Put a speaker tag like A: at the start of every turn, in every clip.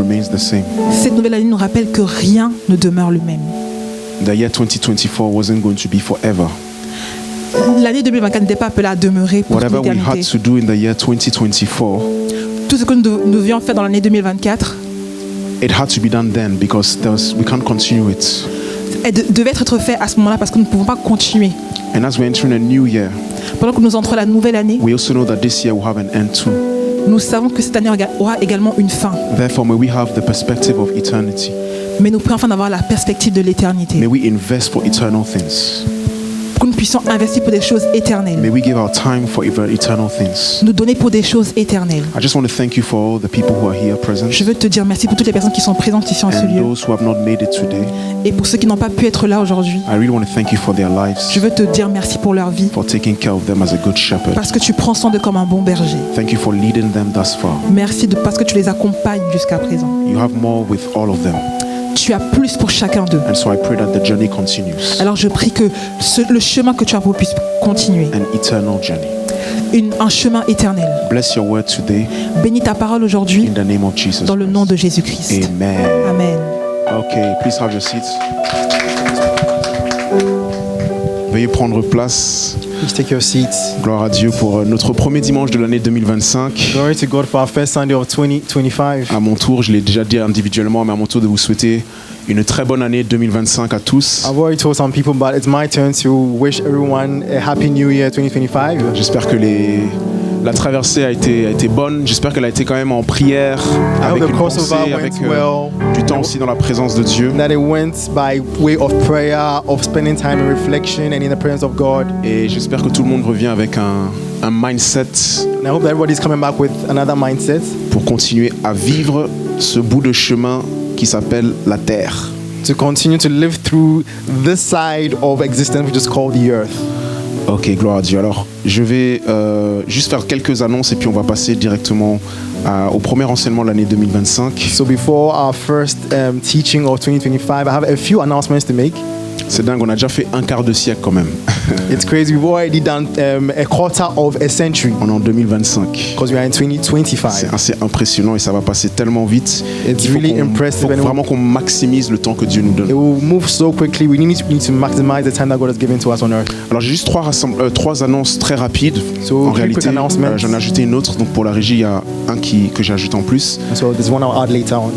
A: remains the same.
B: Cette nouvelle année nous rappelle que rien ne demeure le même.
A: The year 2024 wasn't going to be forever.
B: L'année 2024 n'était pas appelée à demeurer pour
A: Whatever we had
B: l'éternité.
A: to do in the year 2024,
B: Tout ce que nous devions faire dans l'année 2024
A: it had to be done then because we can't continue it.
B: devait être fait à ce moment-là parce que nous ne pouvons pas continuer.
A: And as we're entering a new year,
B: Pendant que nous entrons la nouvelle année,
A: we also know that this year will have an end too.
B: nous savons que cette année aura également une fin.
A: Therefore, may we have the perspective of eternity.
B: Mais nous prions afin d'avoir la perspective de l'éternité.
A: May we invest for eternal things.
B: Pour que nous puissions investir pour des choses
A: May
B: éternelles.
A: we give our time for eternal things.
B: Nous donner pour des choses éternelles.
A: I just want to thank you for all the people who are here present
B: Je veux te dire merci pour toutes les personnes qui sont présentes ici en ce
A: and
B: lieu.
A: those who have not made it today.
B: Et pour ceux qui n'ont pas pu être là aujourd'hui,
A: I really want to thank you for their lives,
B: je veux te dire merci pour leur vie.
A: for taking care of them as a good shepherd.
B: Parce que tu prends soin d'eux comme un bon berger.
A: Thank you for leading them thus far.
B: Merci parce que tu les accompagnes jusqu'à présent.
A: You have more with all of them.
B: Tu as plus pour chacun d'eux.
A: And so I pray that the journey continues,
B: Alors je prie que le chemin que tu as pour puisse continuer.
A: an eternal journey.
B: Un chemin éternel.
A: Bless your word today
B: Bénis ta parole aujourd'hui
A: in the name of Jesus
B: dans le nom
A: Christ.
B: de Jésus-Christ.
A: Amen.
B: Amen.
A: Okay, please have your seats. Veuillez prendre place.
C: Please take your seats.
A: Gloire à Dieu pour notre premier dimanche de l'année 2025.
C: Glory to God for our first Sunday of 2025.
A: À mon tour, je l'ai déjà dit individuellement, mais à mon tour de vous souhaiter une très bonne année 2025 à tous.
C: I've already told some people, but it's my turn to wish everyone a happy new year 2025.
A: J'espère que la traversée a été bonne. J'espère qu'elle a été quand même en prière, avec
C: hope the
A: une
C: crossover
A: pensée,
C: went
A: avec
C: well.
A: du temps aussi dans la présence de Dieu.
C: That it went by way of prayer, of spending time in reflection and in the presence of God.
A: Et j'espère que tout le monde revient avec un mindset
C: And I hope that everybody's coming back with another mindset
A: pour continuer à vivre ce bout de chemin qui s'appelle la terre.
C: to continue to live through this side of existence, which is called the earth.
A: Ok, gloire à Dieu. Alors, je vais juste faire quelques annonces et puis on va passer directement au premier enseignement de l'année 2025.
C: So before our first teaching of 2025, I have a few announcements to make.
A: C'est dingue, on a déjà fait un quart de siècle quand même.
C: It's crazy. We've already done a quarter of a century
A: On est en 2025.
C: because we are in 2025.
A: C'est assez impressionnant et ça va passer tellement vite.
C: It's
A: Il faut
C: really
A: qu'on-
C: impressive
A: faut
C: and it
A: vraiment qu'on maximise le temps que Dieu nous
C: It
A: donne.
C: will move so quickly. We need to maximize the time that God has given to us on earth.
A: Alors j'ai juste trois annonces très rapides.
C: So,
A: En
C: three
A: réalité,
C: quick announcements.
A: j'en ai ajouté une autre. Donc pour la régie, il y a un que j'ai ajouté en plus.
C: And so there's one I'll add later on.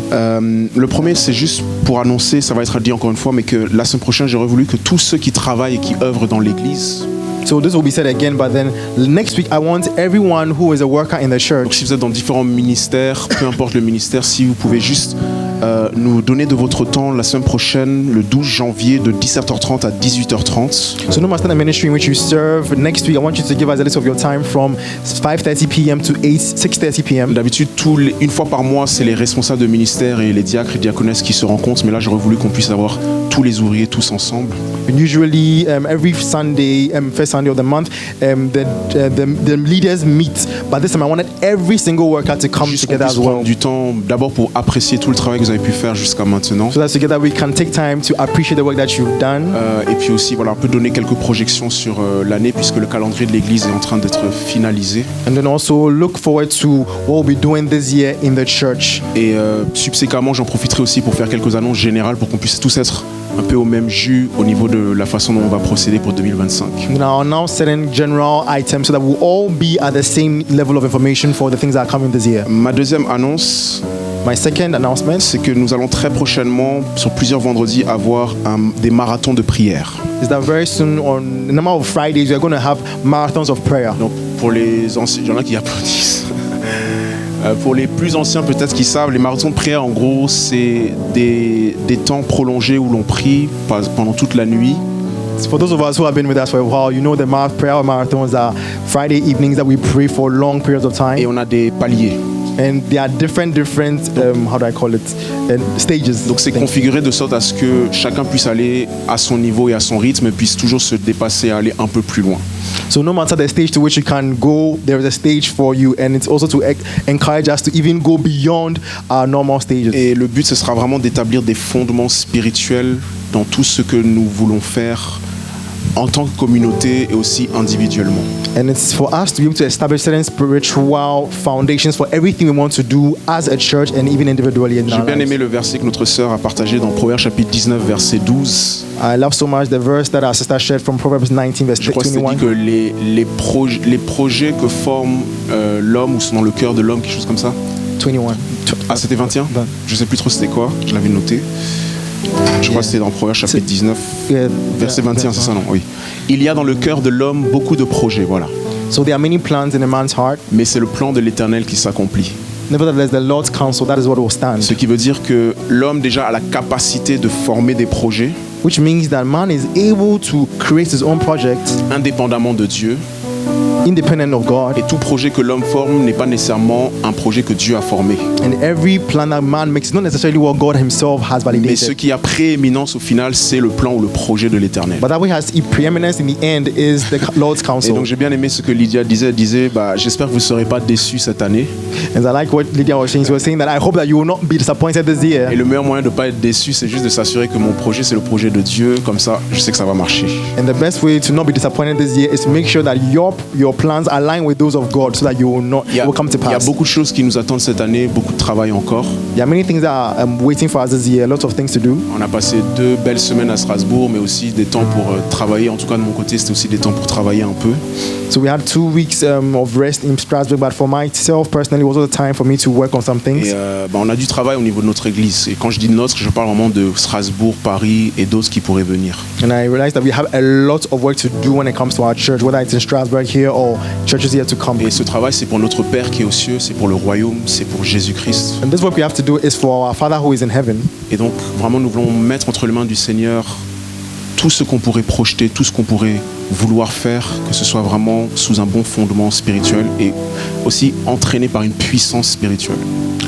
A: Le premier, c'est juste pour annoncer, ça va être dit encore une fois, mais que la semaine prochaine, j'aurais voulu que tous ceux qui travaillent et qui œuvrent dans l'église,
C: So this will be said again, but then next week I want everyone who is a worker in the
A: donc
C: church.
A: si vous êtes dans différents ministères, peu importe le ministère, si vous pouvez juste nous donner de votre temps la semaine prochaine, le 12 janvier, de 17h30 à 18h30.
C: So no matter the ministry in which you serve, next week I want you to give us a list of your time from 5:30 p.m. to 6:30 p.m.
A: D'habitude, une fois par mois, c'est les responsables de ministère et les diacres et diaconesses qui se rencontrent, mais là, j'aurais voulu qu'on puisse avoir tous les ouvriers tous ensemble.
C: And usually every Sunday, first Sunday of the month, the leaders meet. But this time I wanted every single worker to come
A: Juste qu'on
C: together
A: puisse
C: as well.
A: prendre du temps d'abord pour apprécier tout le travail que vous avez pu faire jusqu'à maintenant.
C: So that together we can take time to appreciate the work that you've done.
A: Et puis aussi, voilà, on peut donner quelques projections sur l'année puisque le calendrier de l'église est en train d'être finalisé.
C: And then also look forward to what we'll be doing this year in the church.
A: Et subséquemment, j'en profiterai aussi pour faire quelques annonces générales pour qu'on puisse tous être un peu au même jus au niveau de la façon dont on va procéder pour 2025.
C: And then I'll announce certain general items so that we'll all be at the same level of information for the things that are coming this year.
A: Ma deuxième annonce,
C: My second announcement
A: c'est que nous allons très prochainement, sur plusieurs vendredis, avoir des marathons de prière.
C: is that very soon on a number of Fridays we are going to have marathons of prayer.
A: Donc pour les anciens, il y en a qui applaudissent. Pour les plus anciens peut-être qui savent, les marathons de prière en gros c'est des temps prolongés où l'on prie pendant toute la nuit.
C: For those of us who have been with us for a while, you know the prayer marathons are Friday evenings that we pray for long periods of
A: Et
C: time.
A: on a des paliers.
C: And there are different how do I call it, stages.
A: Donc c'est configuré de sorte à ce que chacun puisse aller à son niveau et à son rythme et puisse toujours se dépasser et aller un peu plus loin.
C: So no matter the stage to which you can go, there is a stage for you, and it's also to encourage us to even go beyond our normal stages.
A: Et le but ce sera vraiment d'établir des fondements spirituels dans tout ce que nous voulons faire en tant que communauté et aussi individuellement.
C: And it's for us to be able to establish certain spiritual foundations for everything we want to do as a church and even individually in
A: J'ai
C: our
A: bien
C: lives.
A: aimé le verset que notre sœur a partagé dans Proverbes chapitre 19 verset 12.
C: I love so much the verse that our sister shared from Proverbs 19 verse
A: Je crois que c'est dit
C: 21.
A: que les projets que forme l'homme ou sont dans le cœur de l'homme, quelque chose comme ça.
C: 21.
A: Ah, c'était 21
C: 20.
A: Je sais plus trop c'était quoi, je l'avais noté. Je crois que c'était dans Proverbes chapitre 19
C: Yeah,
A: verset 21, c'est ça non? Oui. Il y a dans le cœur de l'homme beaucoup de projets, voilà.
C: So there are many plans in a man's heart.
A: Mais c'est le plan de l'Éternel qui s'accomplit.
C: Nevertheless, the Lord's counsel, that is what will stand.
A: Ce qui veut dire que l'homme déjà a la capacité de former des projets
C: Which means that man is able to create his own project
A: indépendamment de Dieu.
C: independent of God.
A: Et tout projet que l'homme forme n'est pas nécessairement un projet que Dieu a formé.
C: And every plan that man makes is not necessarily what God himself has
A: Mais ce
C: validated.
A: qui a prééminence au final, c'est le plan ou le projet de l'Éternel.
C: But that which has preeminence in the end is the Lord's
A: Et
C: counsel.
A: donc j'ai bien aimé ce que Lydia disait. Elle disait, j'espère que vous ne serez pas déçus cette année.
C: And I like what Lydia was saying. She was saying that I hope that you will not be disappointed this year.
A: Et le meilleur moyen de ne pas être déçu, c'est juste de s'assurer que mon projet, c'est le projet de Dieu. Comme ça, je sais que ça va marcher.
C: And the best way to not be disappointed this year is to make sure that your plans align with those of God so that you will not
A: Il y
C: will come to
A: a
C: pass.
A: beaucoup de choses qui nous attendent cette année, beaucoup de travail encore.
C: There are many things that are waiting for us this year, lots of things to do.
A: On a passé 2 belles semaines à Strasbourg, mais aussi des temps pour travailler. En tout cas, de mon côté, c'était aussi des temps pour travailler un peu.
C: So we had 2 weeks of rest in Strasbourg, but for myself personally, it was also the time for me to work on some things.
A: Et on a du travail au niveau de notre église. Et quand je dis notre, je parle vraiment de Strasbourg, Paris et d'autres qui pourraient venir.
C: And I realized that we have a lot of work to do when it comes to our church, whether it's in Strasbourg here or churches here to come.
A: Et ce travail, c'est pour notre Père qui est aux cieux, c'est pour le royaume, c'est pour Jésus-Christ.
C: And this work we have to do is for our Father who is in heaven.
A: Et donc, vraiment, nous voulons mettre entre les mains du Seigneur tout ce qu'on pourrait projeter, tout ce qu'on pourrait vouloir faire, que ce soit vraiment sous un bon fondement spirituel et aussi entraîné par une puissance spirituelle.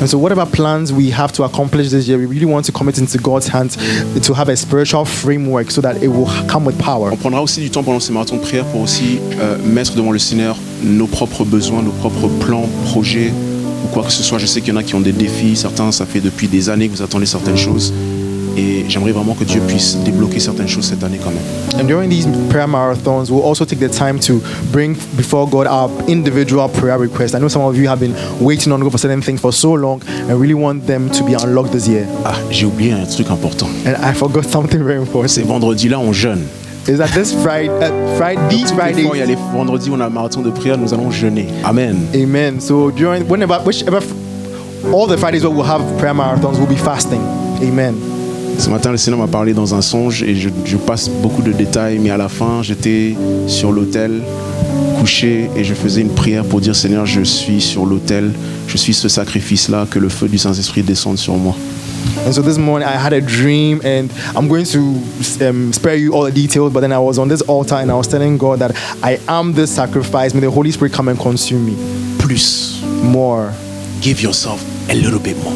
C: And so whatever plans we have to accomplish this year, we really want to commit into God's hands to have a spiritual framework so that it will come with power.
A: On prendra aussi du temps pendant ces marathons de prière pour aussi mettre devant le Seigneur nos propres besoins, nos propres plans, projets ou quoi que ce soit. Je sais qu'il y en a qui ont des défis, certains, ça fait depuis des années que vous attendez certaines choses. Et j'aimerais vraiment que Dieu puisse débloquer certaines choses cette année quand même.
C: And during these prayer marathons, we'll also take the time to bring before God our individual prayer requests. I know some of you have been waiting on God for certain things for so long and really want them to be unlocked this year.
A: Ah, j'ai oublié un truc important.
C: And I forgot something very important.
A: Ces vendredis-là, on jeûne.
C: Is that this these
A: Des
C: Fridays?
A: fois, il y a les vendredis où on a un marathon de prière, nous allons jeûner. Amen.
C: Amen. So all the Fridays where we'll have prayer marathons, we'll be fasting. Amen.
A: Ce matin, le Seigneur m'a parlé dans un songe et je passe beaucoup de détails, mais à la fin, j'étais sur l'autel, couché, et je faisais une prière pour dire, Seigneur, je suis sur l'autel, je suis ce sacrifice-là, que le feu du Saint-Esprit descende sur moi.
C: And so this morning I had a dream, and I'm going to spare you all the details, but then I was on this altar and I was telling God that I am this sacrifice. May the Holy Spirit come and consume me.
A: Plus,
C: More.
A: give yourself a little bit more.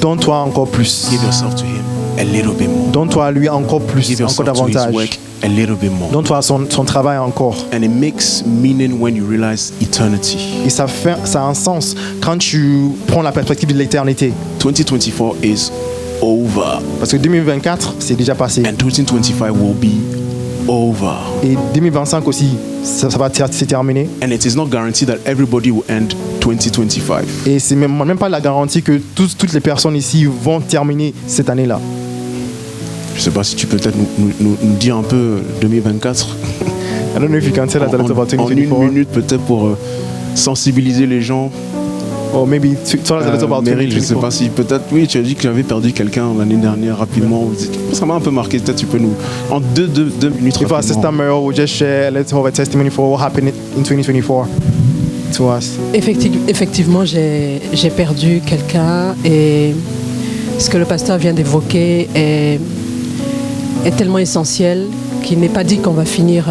C: Donne-toi encore plus.
A: Give yourself to Him a little bit more.
C: Donne-toi à lui encore plus,
A: Give
C: encore
A: yourself to His
C: davantage.
A: work a little bit more.
C: Donne-toi à son travail encore.
A: And it makes meaning when you realize eternity.
C: Et ça a un sens quand tu prends la perspective de l'éternité.
A: 2024 is over.
C: Parce que 2024, c'est déjà passé.
A: And 2025 will be over.
C: Et 2025 aussi, ça va se terminer.
A: And it is not guaranteed that everybody will end 2025.
C: Et c'est même pas la garantie que toutes les personnes ici vont terminer cette année-là.
A: Je sais pas si tu peux peut-être nous dire un peu 2024.
C: I don't know if you can tell us a little about
A: En
C: 2024.
A: une minute peut-être pour sensibiliser les gens.
C: Or maybe tell us a little about
A: Meryl, je sais
C: 2024.
A: pas si peut-être, oui, tu as dit que j'avais perdu quelqu'un l'année dernière rapidement. Ça m'a un peu marqué. Peut-être tu peux nous en deux minutes
C: If our sister
A: rapidement.
C: Meryl will just share a little of a testimony for what happened in 2024 to us.
B: Effectivement, j'ai perdu quelqu'un et ce que le pasteur vient d'évoquer est tellement essentiel qu'il n'est pas dit qu'on va finir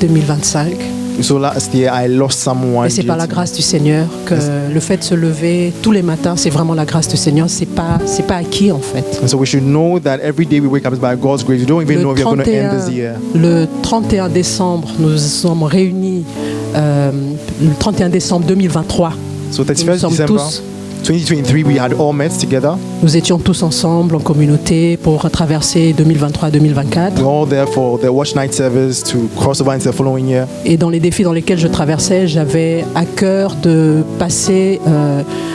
B: 2025.
C: So last year I lost someone.
B: Et c'est par la grâce du Seigneur que le fait de se lever tous les matins, c'est vraiment la grâce du Seigneur. C'est pas acquis en fait.
C: And so we should know that every day we wake up is by God's grace. We don't even know if we're going to end this year.
B: Le 31 décembre, nous sommes réunis. Le 31 décembre 2023.
C: So
B: Nous
C: 31st
B: sommes
C: December.
B: tous
C: 2023, we had all met together.
B: Nous étions tous ensemble en communauté pour traverser 2023-2024.
C: We were all there for the watch night service to cross over into the following year.
B: Et dans les défis dans lesquels je traversais, j'avais à cœur de passer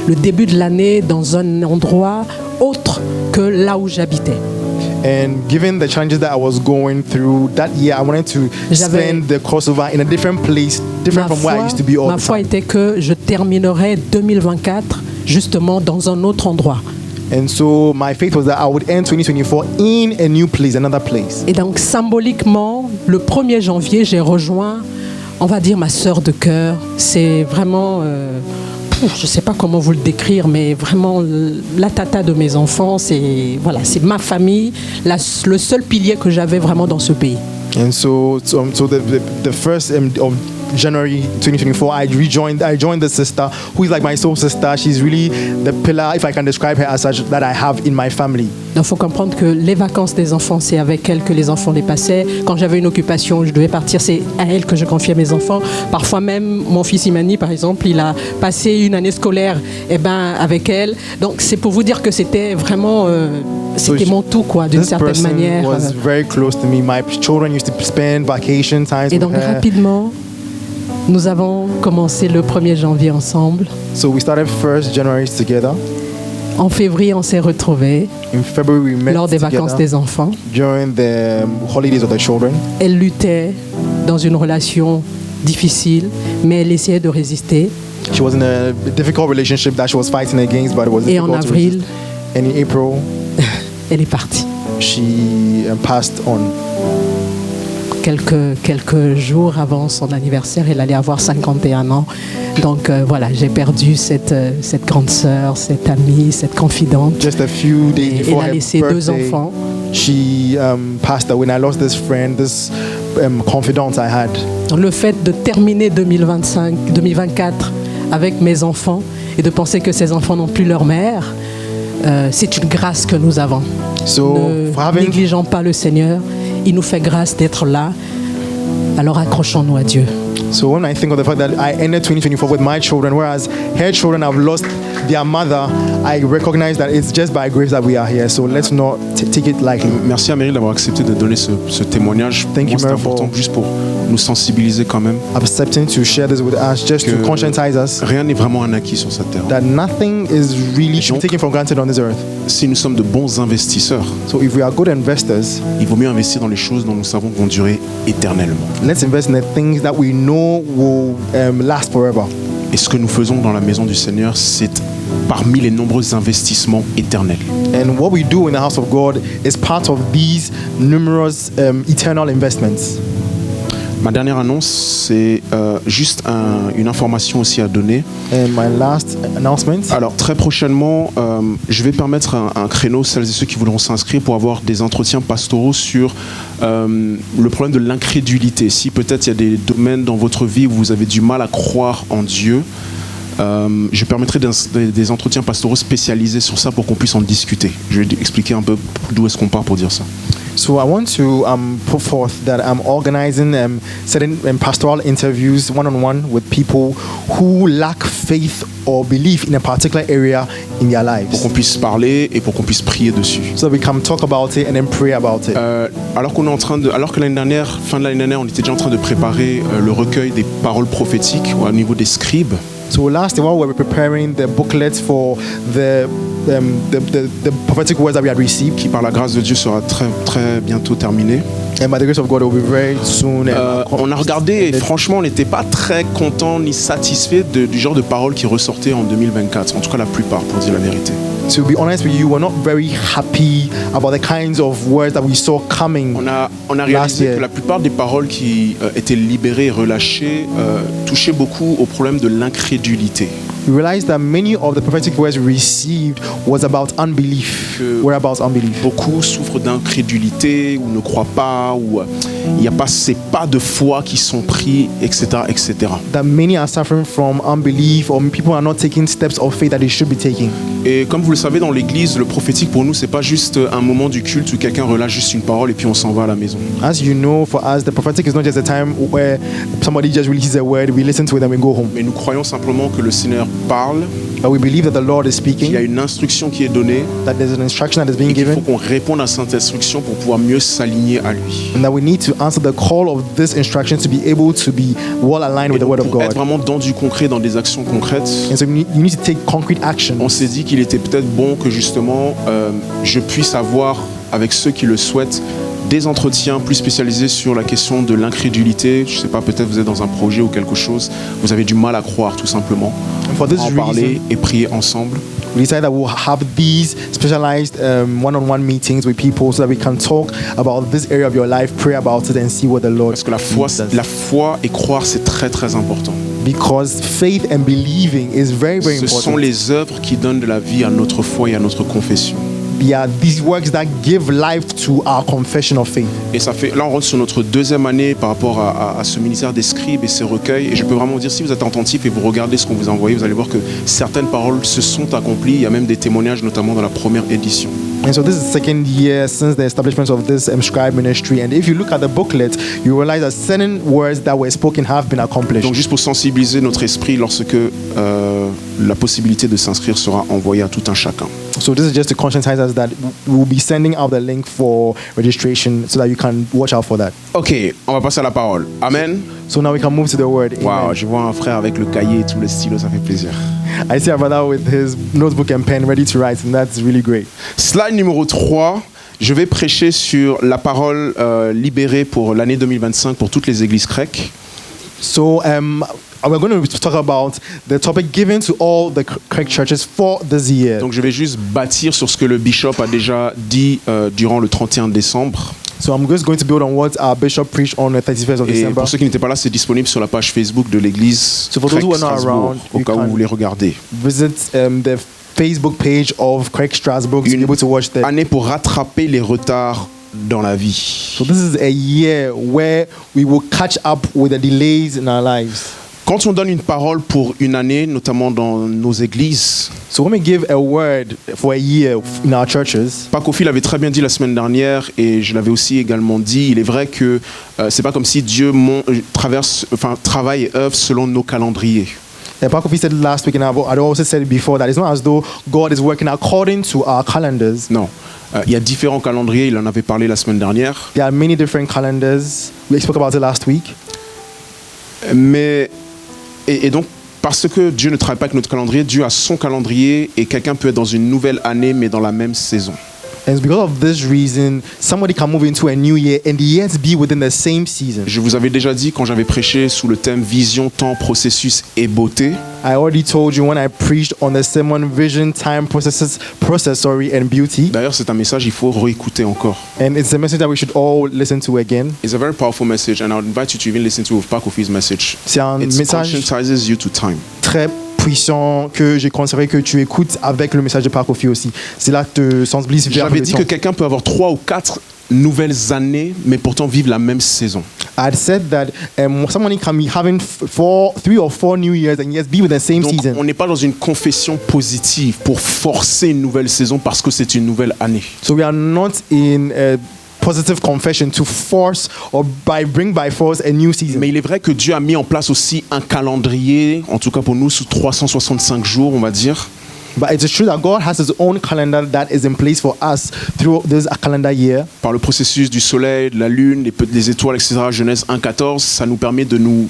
B: le début de l'année dans un endroit autre que là où j'habitais.
C: And given the challenges that I was going through that year, I wanted to spend the crossover in a different place, different from where I used to be all
B: Ma
C: the
B: foi
C: time.
B: était que je terminerais 2024 justement dans un autre endroit.
C: And so my faith was that I would end 2024 in a new place, another place.
B: Et donc symboliquement, le 1er janvier, j'ai rejoint, on va dire, ma sœur de cœur. C'est vraiment, je ne sais pas comment vous le décrire, mais vraiment la tata de mes enfants. C'est voilà, c'est ma famille, le seul pilier que j'avais vraiment dans ce pays.
C: And so the first of January 2024, I joined the sister who is like my soul sister. She's really the pillar, if I can describe her as such, that I have in my family.
B: Il faut comprendre que les vacances des enfants, c'est avec elle que les enfants les passaient. Quand j'avais une occupation, je devais partir, c'est à elle que je confiais mes enfants. Parfois même, mon fils Imani, par exemple, il a passé une année scolaire avec elle. Donc c'est pour vous dire que c'était vraiment... c'était mon tout, quoi, d'une certaine manière.
C: Was very close to me. My children used to spend vacation times
B: Et donc
C: with her.
B: rapidement, nous avons commencé le 1er janvier ensemble.
C: So we started 1st January together.
B: En février, on s'est retrouvés
C: In February, we met
B: lors des vacances
C: together
B: des enfants.
C: during the holidays of the children.
B: Elle luttait dans une relation difficile, mais elle essayait de résister.
C: She was in a difficult relationship that she was fighting against, but it was
B: Et en
C: difficult to
B: avril,
C: resist. And in April,
B: elle est partie.
C: she passed on.
B: Quelques jours avant son anniversaire, elle allait avoir 51 ans. Donc voilà, j'ai perdu cette grande sœur, cette amie, cette confidente.
C: Just a few days
B: Et
C: before
B: elle a
C: her
B: laissé 2
C: birthday,
B: enfants.
C: she passed away. And I lost this friend, this confidant I had.
B: Le fait de terminer 2024 avec mes enfants et de penser que ces enfants n'ont plus leur mère, c'est une grâce que nous avons.
C: So
B: Ne
C: for having
B: négligeons pas le Seigneur. Il nous fait grâce d'être là. Alors accrochons-nous à Dieu.
C: So when I think of the fact that I ended 2024 with my children, whereas her children have lost their mother, I recognize that it's just by grace that we are here. So let's not take it lightly.
A: Merci à Meryl d'avoir accepté de donner ce témoignage.
C: Thank you,
A: C'est
C: Meryl,
A: important juste pour nous sensibiliser quand même.
C: Accepting to share this with us, just to
A: Que
C: conscientize us
A: rien n'est vraiment un acquis sur cette terre.
C: that nothing is really to be taken for granted on this earth.
A: Si nous sommes de bons investisseurs,
C: So if we are good investors,
A: il vaut mieux investir dans les choses dont nous savons vont durer éternellement.
C: let's invest in the things that we know will last forever.
A: Et ce que nous faisons dans la maison du Seigneur, c'est parmi les nombreux investissements éternels.
C: And what we do in the house of God is part of these numerous eternal investments.
A: Ma dernière annonce, c'est juste une information aussi à donner.
C: And my last announcement.
A: Alors très prochainement, je vais permettre un créneau, celles et ceux qui voudront s'inscrire, pour avoir des entretiens pastoraux sur le problème de l'incrédulité. Si peut-être il y a des domaines dans votre vie où vous avez du mal à croire en Dieu, je permettrai des entretiens pastoraux spécialisés sur ça pour qu'on puisse en discuter. Je vais expliquer un peu d'où est-ce qu'on part pour dire ça.
C: So I want to put forth that I'm organizing certain pastoral interviews one-on-one with people who lack faith or belief in a particular area in their
A: Pour
C: lives.
A: qu'on puisse parler et pour qu'on puisse prier dessus.
C: So we can talk about it and then pray about it.
A: Alors que l'année dernière, fin de l'année dernière, on était déjà en train de préparer le recueil des paroles prophétiques au niveau des scribes.
C: So last year, while we were preparing the booklets for the prophetic words that we had received,
A: Qui par la grâce de Dieu sera très, très bientôt terminé.
C: and by the grace of God, it will be very soon.
A: On a regardé et franchement on n'était pas très content ni satisfait du genre de paroles qui ressortaient en 2024, en tout cas la plupart pour dire la vérité.
C: To be honest with you, we're not very happy about the kinds of words that we saw coming.
A: On a
C: Last
A: réalisé
C: year.
A: que la plupart des paroles qui étaient libérées et relâchées touchaient beaucoup au problème de l'incrédulité.
C: We realized that many of the prophetic words we received was about unbelief.
A: Que-
C: Were about unbelief.
A: Beaucoup souffrent d'incrédulité ou ne croient pas ou il n'y a pas ces pas de foi qui sont pris, etc., etc.
C: That many are suffering from unbelief, or people are not taking steps of faith that they should be taking.
A: Et comme vous le savez, dans l'église, le prophétique pour nous, c'est pas juste un moment du culte où quelqu'un relâche juste une parole et puis on s'en va à la maison.
C: As you know, for us, the prophetic is not just a time where somebody just releases a word, we listen to it and we go home.
A: Mais nous croyons simplement que le Seigneur parle,
C: But we believe that the Lord is speaking,
A: qu'il y a une instruction qui est donnée
C: that there's an instruction that is being
A: et qu'il faut
C: given,
A: qu'on réponde à cette instruction pour pouvoir mieux s'aligner à lui.
C: and that we need to answer the call of this instruction to be able to be well aligned with
A: Et
C: the word
A: donc,
C: of
A: pour être
C: God.
A: vraiment dans du concret, dans des actions concrètes,
C: And so you need to take concrete action.
A: on s'est dit qu'il était peut-être bon que justement je puisse avoir avec ceux qui le souhaitent des entretiens plus spécialisés sur la question de l'incrédulité. Je sais pas, peut-être vous êtes dans un projet ou quelque chose, vous avez du mal à croire tout simplement.
C: And for this
A: En
C: reason,
A: parler et prier ensemble.
C: we decided that we'll have these specialized one-on-one meetings with people so that we can talk about this area of your life, pray about it, and see what the Lord
A: Parce que la
C: does.
A: foi et croire, c'est très très important.
C: Because faith and believing is very, very
A: Ce sont
C: important.
A: les œuvres qui donnent de la vie à notre foi et à notre confession.
C: They are these works that give life to our confession of faith.
A: Et ça fait, là on rentre sur notre deuxième année par rapport à ce ministère des scribes et ces recueils. Et je peux vraiment dire, si vous êtes attentif et vous regardez ce qu'on vous a envoyé, vous allez voir que certaines paroles se sont accomplies. Il y a même des témoignages, notamment dans la première édition.
C: And so this is the second year since the establishment of this scribe ministry. And if you look at the booklet, you realize that certain words that were spoken have been accomplished.
A: Donc juste pour sensibiliser notre esprit lorsque la possibilité de s'inscrire sera envoyée à tout un chacun.
C: So this is just to conscientize us that we will be sending out the link for registration so that you can watch out for that.
A: Ok, on va passer à la parole. Amen.
C: So now we can move to the word.
A: Wow,
C: Amen.
A: je vois un frère avec le cahier et tout le stylo, ça fait plaisir.
C: I see a brother with his notebook and pen ready to write, and that's really great.
A: Slide numéro 3. Je vais prêcher sur la parole libérée pour l'année 2025 pour toutes les églises grecques.
C: So we're going to talk about the topic given to all the Craig churches for this year.
A: Donc je vais juste bâtir sur ce que le bishop a déjà dit durant le 31 décembre.
C: So I'm just going to build on what our bishop preached on the 31st of
A: Et
C: December.
A: pour ceux qui n'étaient pas là, c'est disponible sur la page Facebook de l'église
C: So for those who
A: Craig
C: are not
A: Strasbourg,
C: around,
A: au
C: you
A: cas où
C: can-
A: vous voulez regarder.
C: Visit the Facebook page of Craig Strasbourg to be able to watch that.
A: Année pour rattraper les retards dans la vie.
C: So this is a year where we will catch up with the delays in our lives.
A: Quand on donne une parole pour une année, notamment dans nos églises,
C: So when we give a word for a year in our churches,
A: Pacofi l'avait très bien dit la semaine dernière et je l'avais aussi également dit, il est vrai que c'est pas comme si Dieu travaille et œuvre selon nos calendriers.
C: Pakofi said it last week, and I'd also said it before, that it's not as though God is working according to our calendars.
A: Non. Il y a différents calendriers, il en avait parlé la semaine dernière.
C: There are many different calendars. We spoke about it last week.
A: Mais, et donc, parce que Dieu ne travaille pas avec notre calendrier, Dieu a son calendrier et quelqu'un peut être dans une nouvelle année mais dans la même saison.
C: And it's because of this reason, somebody can move into a new year and the years be within the same season.
A: Je vous avais déjà dit quand j'avais prêché sous le thème vision, temps, processus et beauté.
C: I already told you when I preached on the sermon vision, time, process, and beauty.
A: D'ailleurs, c'est un message qu'il faut réécouter encore.
C: And it's a message that we should all listen to again.
A: It's a very powerful message and I would invite you to even listen to Pacofi's message.
C: C'est un
A: It
C: message
A: conscientizes you to time.
C: très puissant que j'ai conseillé que tu écoutes avec le message de Pakofi aussi. C'est là que te sensibilise vers
A: J'avais
C: le
A: dit
C: temps.
A: que quelqu'un peut avoir 3 ou 4 nouvelles années mais pourtant vivre la même saison.
C: I'd said that someone can be having 3 or 4 new years and yes, be with the same
A: Donc
C: season.
A: on n'est pas dans une confession positive pour forcer une nouvelle saison parce que c'est une nouvelle année.
C: So we are not in a positive confession to force or bring by force a new season.
A: Mais il est vrai que Dieu a mis en place aussi un calendrier, en tout cas pour nous, sous 365 jours, on va dire.
C: But it's true that God has His own calendar that is in place for us through this calendar year.
A: Par le processus du soleil, de la lune, les étoiles, etc., Genèse 1,14, ça nous permet de nous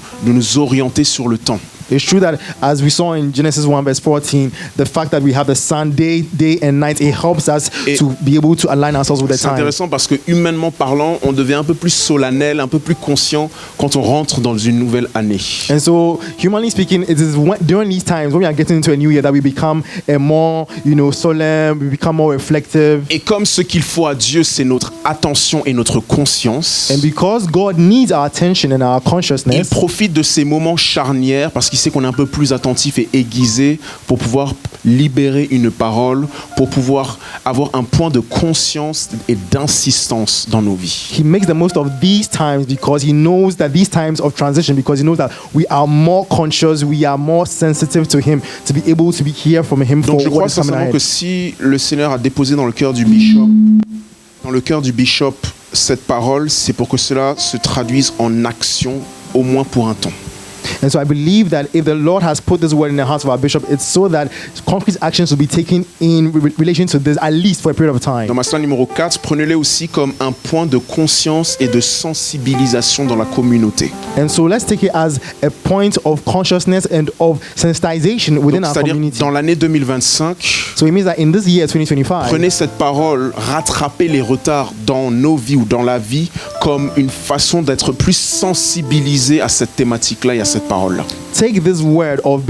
A: orienter sur le temps.
C: It's true that as we saw in Genesis 1 verse 14, the fact that we have the sun day and night, it helps us to be able to align ourselves with the
A: C'est
C: time.
A: intéressant parce que humainement parlant, on devient un peu plus solennel, un peu plus conscient quand on rentre dans une nouvelle année.
C: And so, humanly speaking, it is during these times when we are getting into a new year that we become a more, solemn, we become more reflective.
A: Et comme ce qu'il faut à Dieu, c'est notre attention et notre conscience,
C: And because God needs our attention and our
A: il
C: consciousness,
A: profite de ces moments charnières parce qu'il qui sait qu'on est un peu plus attentif et aiguisé pour pouvoir libérer une parole, pour pouvoir avoir un point de conscience et d'insistance dans nos vies.
C: He makes the most of these times because he knows that these times of transition, because he knows that we are more conscious, we are more sensitive to him, to be able to be hear from him
A: Donc
C: for
A: je
C: what
A: crois
C: is coming
A: sincèrement
C: ahead.
A: que si le Seigneur a déposé dans le cœur du bishop cette parole, c'est pour que cela se traduise en action, au moins pour un temps.
C: And so I believe that if the Lord has put this word in the hearts of our bishop, it's so that concrete actions will be taken in relation to this, at least for a period of time.
A: Dans ma slide numéro 4, prenez-les aussi comme un point de conscience et de sensibilisation dans la communauté.
C: And so let's take it as a point of consciousness and of sensitization within
A: Donc,
C: our
A: c'est-à-dire,
C: community.
A: dans l'année 2025,
C: So it means that in this year, 2025,
A: prenez cette parole, rattrapez les retards dans nos vies ou dans la vie comme une façon d'être plus sensibilisé à cette thématique-là et à cette parole-là.
C: take this word of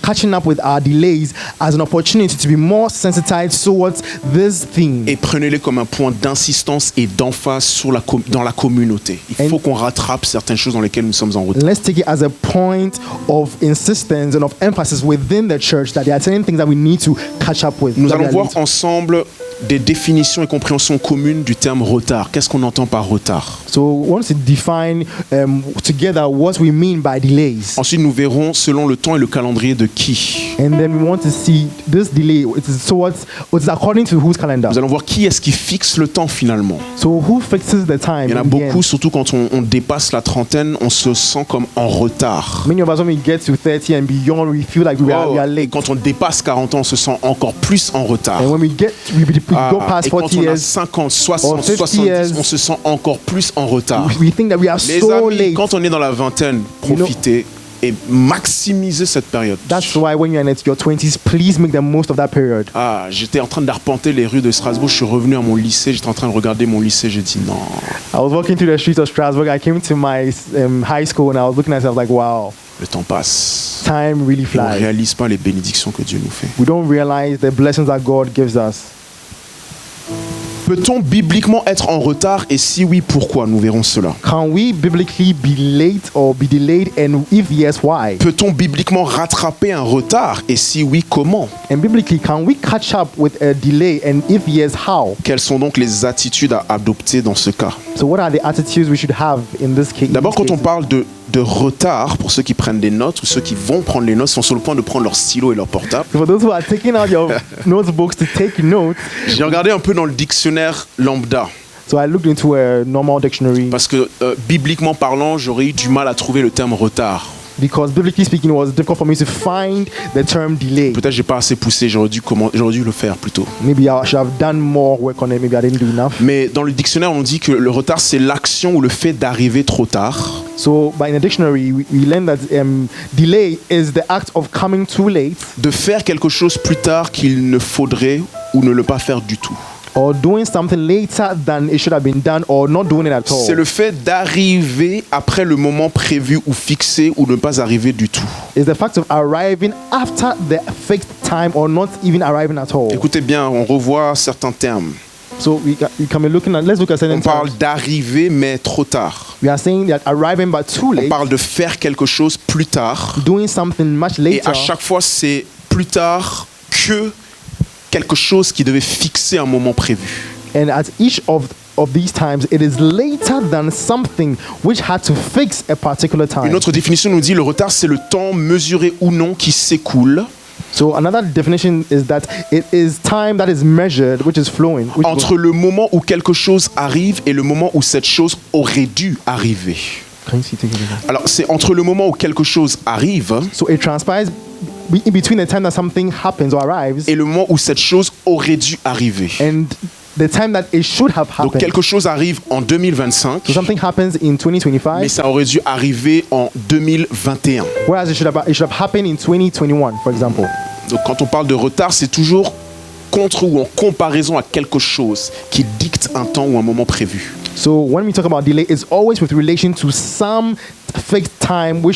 C: catching up with our delays as an opportunity to be more sensitized towards this theme.
A: Et prenez-les comme un point d'insistance et d'emphase dans la communauté. Il faut qu'on rattrape certaines choses dans lesquelles nous sommes en retard.
C: Let's take it as a point of insistence and of emphasis within the church that there are certain things that we need to catch up with.
A: Nous
C: that we
A: allons
C: are
A: voir
C: late.
A: ensemble des définitions et compréhensions communes du terme retard. Qu'est-ce qu'on entend par retard?
C: So we want to define together what we mean by delays.
A: Ensuite, nous verrons selon le temps et le calendrier de qui.
C: And then we want to see this delay. It's according to whose calendar.
A: Nous allons voir qui est-ce qui fixe le temps finalement.
C: So who fixes the time?
A: Il y en a
C: in the
A: beaucoup,
C: end?
A: surtout quand on dépasse la trentaine, on se sent comme en retard.
C: Many of us, when we get to 30 and beyond, we feel like we are
A: Et
C: late.
A: quand on dépasse 40 ans, on se sent encore plus en retard.
C: And when we go past
A: Et quand
C: 40
A: on a
C: years,
A: 50,
C: or
A: 60,
C: 50
A: 70,
C: years,
A: on se sent encore plus en retard.
C: we think that we are
A: Les
C: so
A: amis,
C: late.
A: quand on est dans la vingtaine, profitez et maximisez cette période.
C: That's why when you're in your 20s, please make the most of that period.
A: J'étais en train d'arpenter les rues de Strasbourg, je suis revenu à mon lycée, j'étais en train de regarder mon lycée, j'ai dit non.
C: I was walking through the streets of Strasbourg. I came to my high school and I was looking at myself like, wow,
A: Le temps passe.
C: time really
A: On ne
C: flies.
A: réalise pas les bénédictions que Dieu nous fait.
C: We don't realize the blessings that God gives us.
A: Peut-on bibliquement être en retard et si oui, pourquoi? Nous verrons cela.
C: Can we biblically be late or be delayed? And if yes, why?
A: Peut-on bibliquement rattraper un retard et si oui, comment?
C: And biblically, can we catch up with a delay? And if yes, how?
A: Quelles sont donc les attitudes à adopter dans ce cas?
C: So what are the attitudes we should have in this case?
A: D'abord, quand on parle de retard, pour ceux qui prennent des notes ou ceux qui vont prendre les notes, sont sur le point de prendre leur stylo et leur portable.
C: For those who are taking out your notebooks to take notes,
A: J'ai regardé un peu dans le dictionnaire lambda,
C: so I looked into a normal dictionary
A: parce que bibliquement parlant, j'aurais eu du mal à trouver le terme retard.
C: because biblically speaking, it was difficult for me to find the term delay.
A: Peut-être j'ai pas assez poussé, j'aurais dû le faire plutôt.
C: Maybe I should have done more work on it. Maybe I didn't do enough.
A: Mais dans le dictionnaire, on dit que le retard, c'est l'action ou le fait d'arriver trop tard.
C: So, but in the dictionary, we learn that delay is the act of coming too late
A: De faire quelque chose plus tard qu'il ne faudrait ou ne le pas faire du tout.
C: or doing something later than it should have been done or not doing it at all.
A: C'est le fait d'arriver après le moment prévu ou fixé ou ne pas arriver du tout.
C: It's the fact of arriving after the fixed time or not even arriving at all.
A: Écoutez bien, on revoit certains termes.
C: So we can be looking at, let's look at certain
A: On parle
C: terms.
A: d'arriver mais trop tard.
C: We are saying that arriving but too
A: On
C: late,
A: parle de faire quelque chose plus tard.
C: doing something much
A: Et
C: later,
A: à chaque fois, c'est plus tard que quelque chose qui devait fixer un moment prévu.
C: and at each of these times, it is later than something which had to fix a particular time.
A: Une autre définition nous dit le retard, c'est le temps mesuré ou non qui s'écoule
C: So another definition is that it is time that is measured, which is flowing. Which
A: entre le moment où quelque chose arrive et le moment où cette chose aurait dû arriver.
C: Can you see together?
A: Alors, c'est entre le moment où quelque chose arrive
C: So it transpires in between the time that something happens or arrives
A: et le moment où cette chose aurait dû arriver.
C: and the time that it should have
A: Donc,
C: happened.
A: quelque chose arrive en 2025,
C: So something happens in
A: mais
C: 2025,
A: ça aurait dû arriver en 2021.
C: whereas it should have happened in 2021, for example.
A: Donc, quand on parle de retard, c'est toujours contre ou en comparaison à quelque chose qui dicte un temps ou un moment prévu.
C: So when we talk about delay, it's always with relation to some fixed time where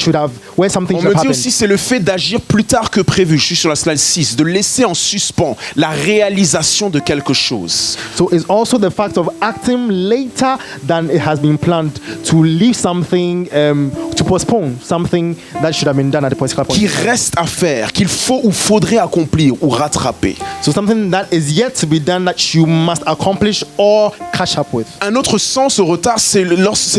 C: something
A: On
C: should
A: me dit
C: happen.
A: aussi c'est le fait d'agir plus tard que prévu. Je suis sur la slide 6, de laisser en suspens la réalisation de quelque chose.
C: So it's also the fact of acting later than it has been planned, to leave something, to postpone something that should have been done at a particular point.
A: Qui reste à faire, qu'il faut ou faudrait accomplir ou rattraper.
C: So something that is yet to be done that you must accomplish or catch up with.
A: Un autre sens au retard, c'est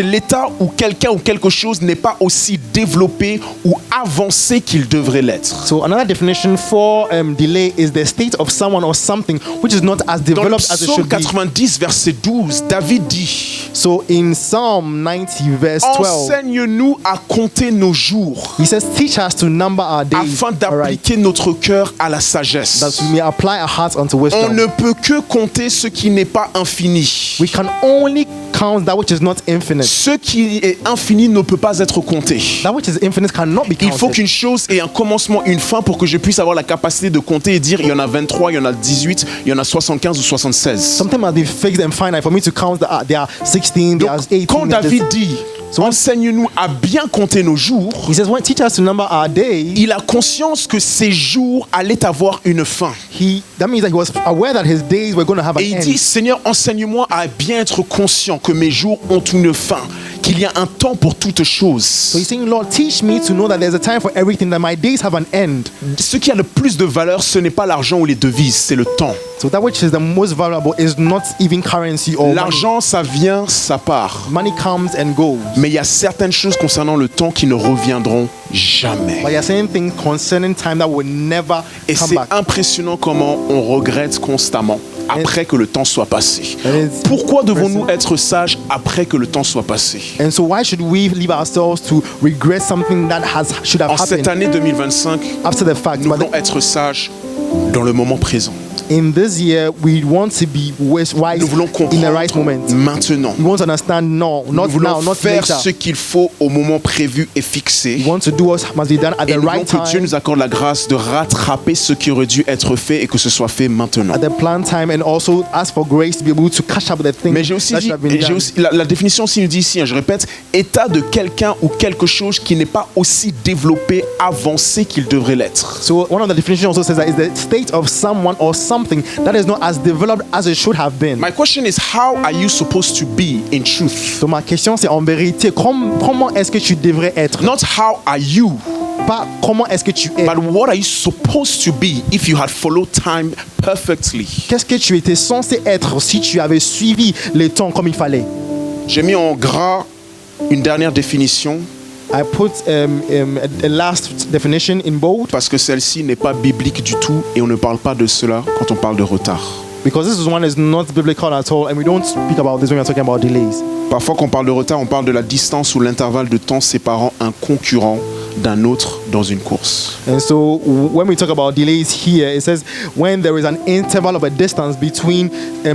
A: l'état où quelqu'un ou quelque chose n'est pas aussi développé ou avancé qu'il devrait l'être.
C: So another definition for delay is the state of someone or something which is not as
A: Dans le
C: developed as it
A: psaume
C: should be.
A: 90, verset 12, David dit
C: So in Psalm 90 verse 12,
A: Enseigne-nous à compter nos jours
C: he says, teach us to number our days,
A: afin
C: alright,
A: d'appliquer notre cœur à la
C: that
A: sagesse.
C: we may apply our hearts unto
A: On
C: wisdom.
A: ne peut que compter ce qui n'est pas infini.
C: We can only count that which is not infinite.
A: Ce qui est infini ne peut pas être compté.
C: That which is infinite cannot be
A: Il faut
C: counted.
A: qu'une chose ait un commencement, une fin pour que je puisse avoir la capacité de compter et dire il y en a 23, il y en a 18, il y en a 75 ou 76.
C: Something must be fixed and finite for me to count that there are 16, there are
A: Donc,
C: 18.
A: quand
C: there's
A: David
C: this.
A: dit
C: So when-
A: enseigne-nous à bien compter nos jours,
C: He says, when teach us to number our days,
A: il a conscience que ces jours allaient avoir une fin.
C: that means that he was aware that his days were going to have an
A: Et il
C: end.
A: dit Seigneur, enseigne-moi à bien être conscient que mes jours ont une fin, qu'il y a un temps pour toutes choses.
C: So he's saying, Lord, teach me to know that there's a time for everything, that my days have an end.
A: Ce qui a le plus de valeur, ce n'est pas l'argent ou les devises, c'est le temps.
C: So that which is the most valuable is not even currency or money.
A: L'argent, ça vient, ça part.
C: Money comes and goes.
A: Mais il y a certaines choses concernant le temps qui ne reviendront jamais.
C: But you're saying things concerning time that will never
A: Et
C: come
A: c'est
C: back.
A: impressionnant comment on regrette constamment après que le temps soit passé.
C: That is
A: Pourquoi devons-nous
C: impressive.
A: être sages après que le temps soit passé?
C: And so why should we leave ourselves to regret something that should have
A: En cette
C: happened
A: année 2025,
C: after the fact?
A: nous
C: But
A: voulons être sages dans le moment présent.
C: in this year, we want to be wise
A: Nous voulons
C: in the right moment.
A: comprendre maintenant.
C: We want to understand no,
A: Nous
C: not
A: voulons
C: now, not
A: faire
C: later.
A: ce qu'il faut au moment prévu et fixé.
C: We want to do what must be done at
A: Et
C: the
A: nous voulons
C: right
A: que Dieu
C: time,
A: nous accorde la grâce de rattraper ce qui aurait dû être fait et que ce soit fait maintenant.
C: at the planned time, and also ask for grace to be able to catch up with the things
A: Mais j'ai aussi
C: that
A: dit,
C: should have been
A: et j'ai
C: done.
A: aussi, la définition aussi nous dit ici, je répète, état de quelqu'un ou quelque chose qui n'est pas aussi développé, avancé qu'il devrait l'être.
C: So one of the definitions also says that is the state of someone or something that is not as developed as it should have been.
A: My question is, how are you supposed to be in truth?
C: Donc ma question c'est en vérité comment est-ce que tu devrais être,
A: Not how are you,
C: pas comment est-ce que tu es.
A: but what are you supposed to be if you had followed time perfectly?
C: Qu'est-ce que tu étais censé être si tu avais suivi les temps comme il fallait?
A: J'ai mis en gras une dernière définition
C: I put a last definition in bold
A: parce que celle-ci n'est pas biblique du tout et on ne parle pas de cela quand on parle de retard.
C: because this one is not biblical at all, and we don't speak about this when we're talking about delays.
A: Parfois, quand on parle de retard, on parle de la distance ou l'intervalle de temps séparant un concurrent d'un autre dans une course.
C: And so when we talk about delays here, it says when there is an interval of a distance between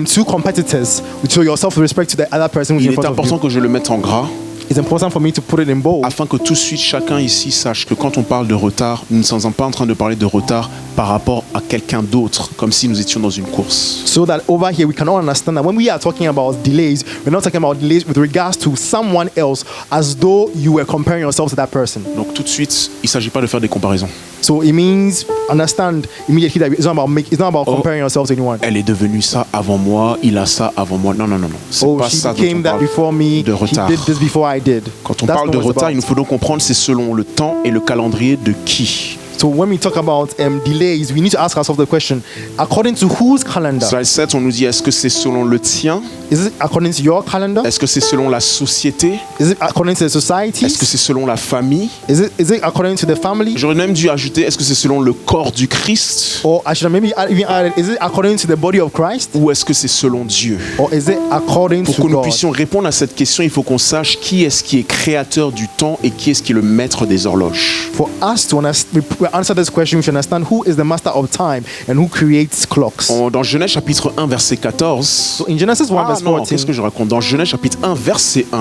C: two competitors, to show yourself respect to the other person who's
A: Il
C: in
A: est
C: front of
A: important
C: you.
A: que je le mette en gras
C: It's important for me to put it in bold,
A: afin que tout de suite chacun ici sache que quand on parle de retard, nous ne sommes pas en train de parler de retard par rapport à quelqu'un d'autre, comme si nous étions dans une course.
C: so that over here we can all understand that when we are talking about delays, we're not talking about delays with regards to someone else, as though you were comparing yourself to that person.
A: Donc tout de suite, il ne s'agit pas de faire des comparaisons.
C: So it means understand immediately that it's not about comparing yourself to anyone.
A: Elle est devenue ça avant moi, il a ça avant moi. Non, non, non, non. C'est
C: Oh,
A: pas
C: she
A: ça dont
C: became
A: on
C: that
A: parle
C: before me.
A: de
C: He
A: retard.
C: did this before I did.
A: Quand on
C: That's
A: parle
C: not
A: de
C: what it's
A: retard,
C: about.
A: il nous faut donc comprendre c'est selon le temps et le calendrier de qui.
C: So when we talk about delays, we need to ask ourselves the question: according to whose calendar?
A: Slide 7, on nous dit est-ce que c'est selon le tien?
C: Is it according to your calendar?
A: Est-ce que c'est selon la société?
C: Is it according to the society?
A: Est-ce que c'est selon la famille?
C: Is it according to the family?
A: J'aurais même dû ajouter est-ce que c'est selon le corps du Christ?
C: Or I should maybe even add, is it according to the body of Christ?
A: Ou est-ce que c'est selon Dieu?
C: Or is it according
A: Pour
C: to
A: que nous
C: God?
A: puissions répondre à cette question, il faut qu'on sache qui est-ce qui est créateur du temps et qui est-ce qui est le maître des horloges.
C: For us to answer this question, we should understand who is the master of time and who creates clocks.
A: Dans Genèse chapitre 1 verset 14.
C: So in Genesis 1 verse
A: non,
C: 14,
A: qu'est-ce que je raconte? Dans Genèse chapitre 1 verset 1,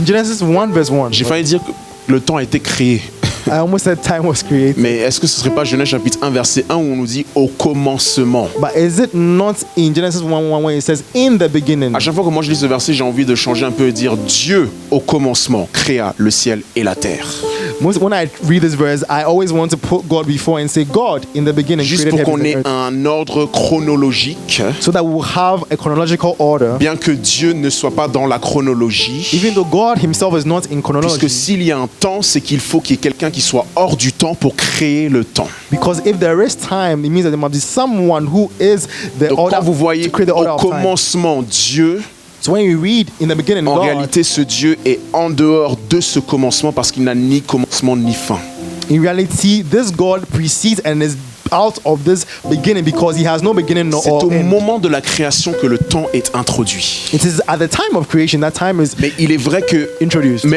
C: in Genesis 1 verse 1,
A: j'ai failli dire que le temps a été créé.
C: I I almost said time was created.
A: Mais est-ce que ce serait pas Genèse chapitre 1 verset 1 où on nous dit au commencement?
C: But is it not in Genesis 1:1 where it says in the beginning?
A: À chaque fois que moi je lis ce verset, j'ai envie de changer un peu et dire Dieu au commencement créa le ciel et la terre.
C: When I read this verse, I always want to put God before and say God in the beginning
A: Juste
C: created
A: pour qu'on
C: heaven
A: ait
C: and earth.
A: un ordre chronologique,
C: So that we'll have a chronological order.
A: bien que Dieu ne soit pas dans la chronologie.
C: Even though God himself is not in
A: Puisque
C: chronology.
A: s'il y a un temps, c'est qu'il faut qu'il y ait quelqu'un qui soit hors du temps pour créer le temps.
C: Because if there is time, it means that there must be someone who is the
A: Donc
C: order
A: quand vous voyez
C: to create the order
A: au
C: of time.
A: commencement Dieu,
C: So when you read in the beginning,
A: en
C: God,
A: réalité ce Dieu est en dehors de ce commencement parce qu'il n'a ni commencement ni fin.
C: in reality, this God precedes and is out of this beginning because he has no beginning nor
A: C'est au
C: end.
A: moment de la création que le temps est introduit.
C: It is at the time of creation that time is
A: Mais il est vrai que
C: introduced.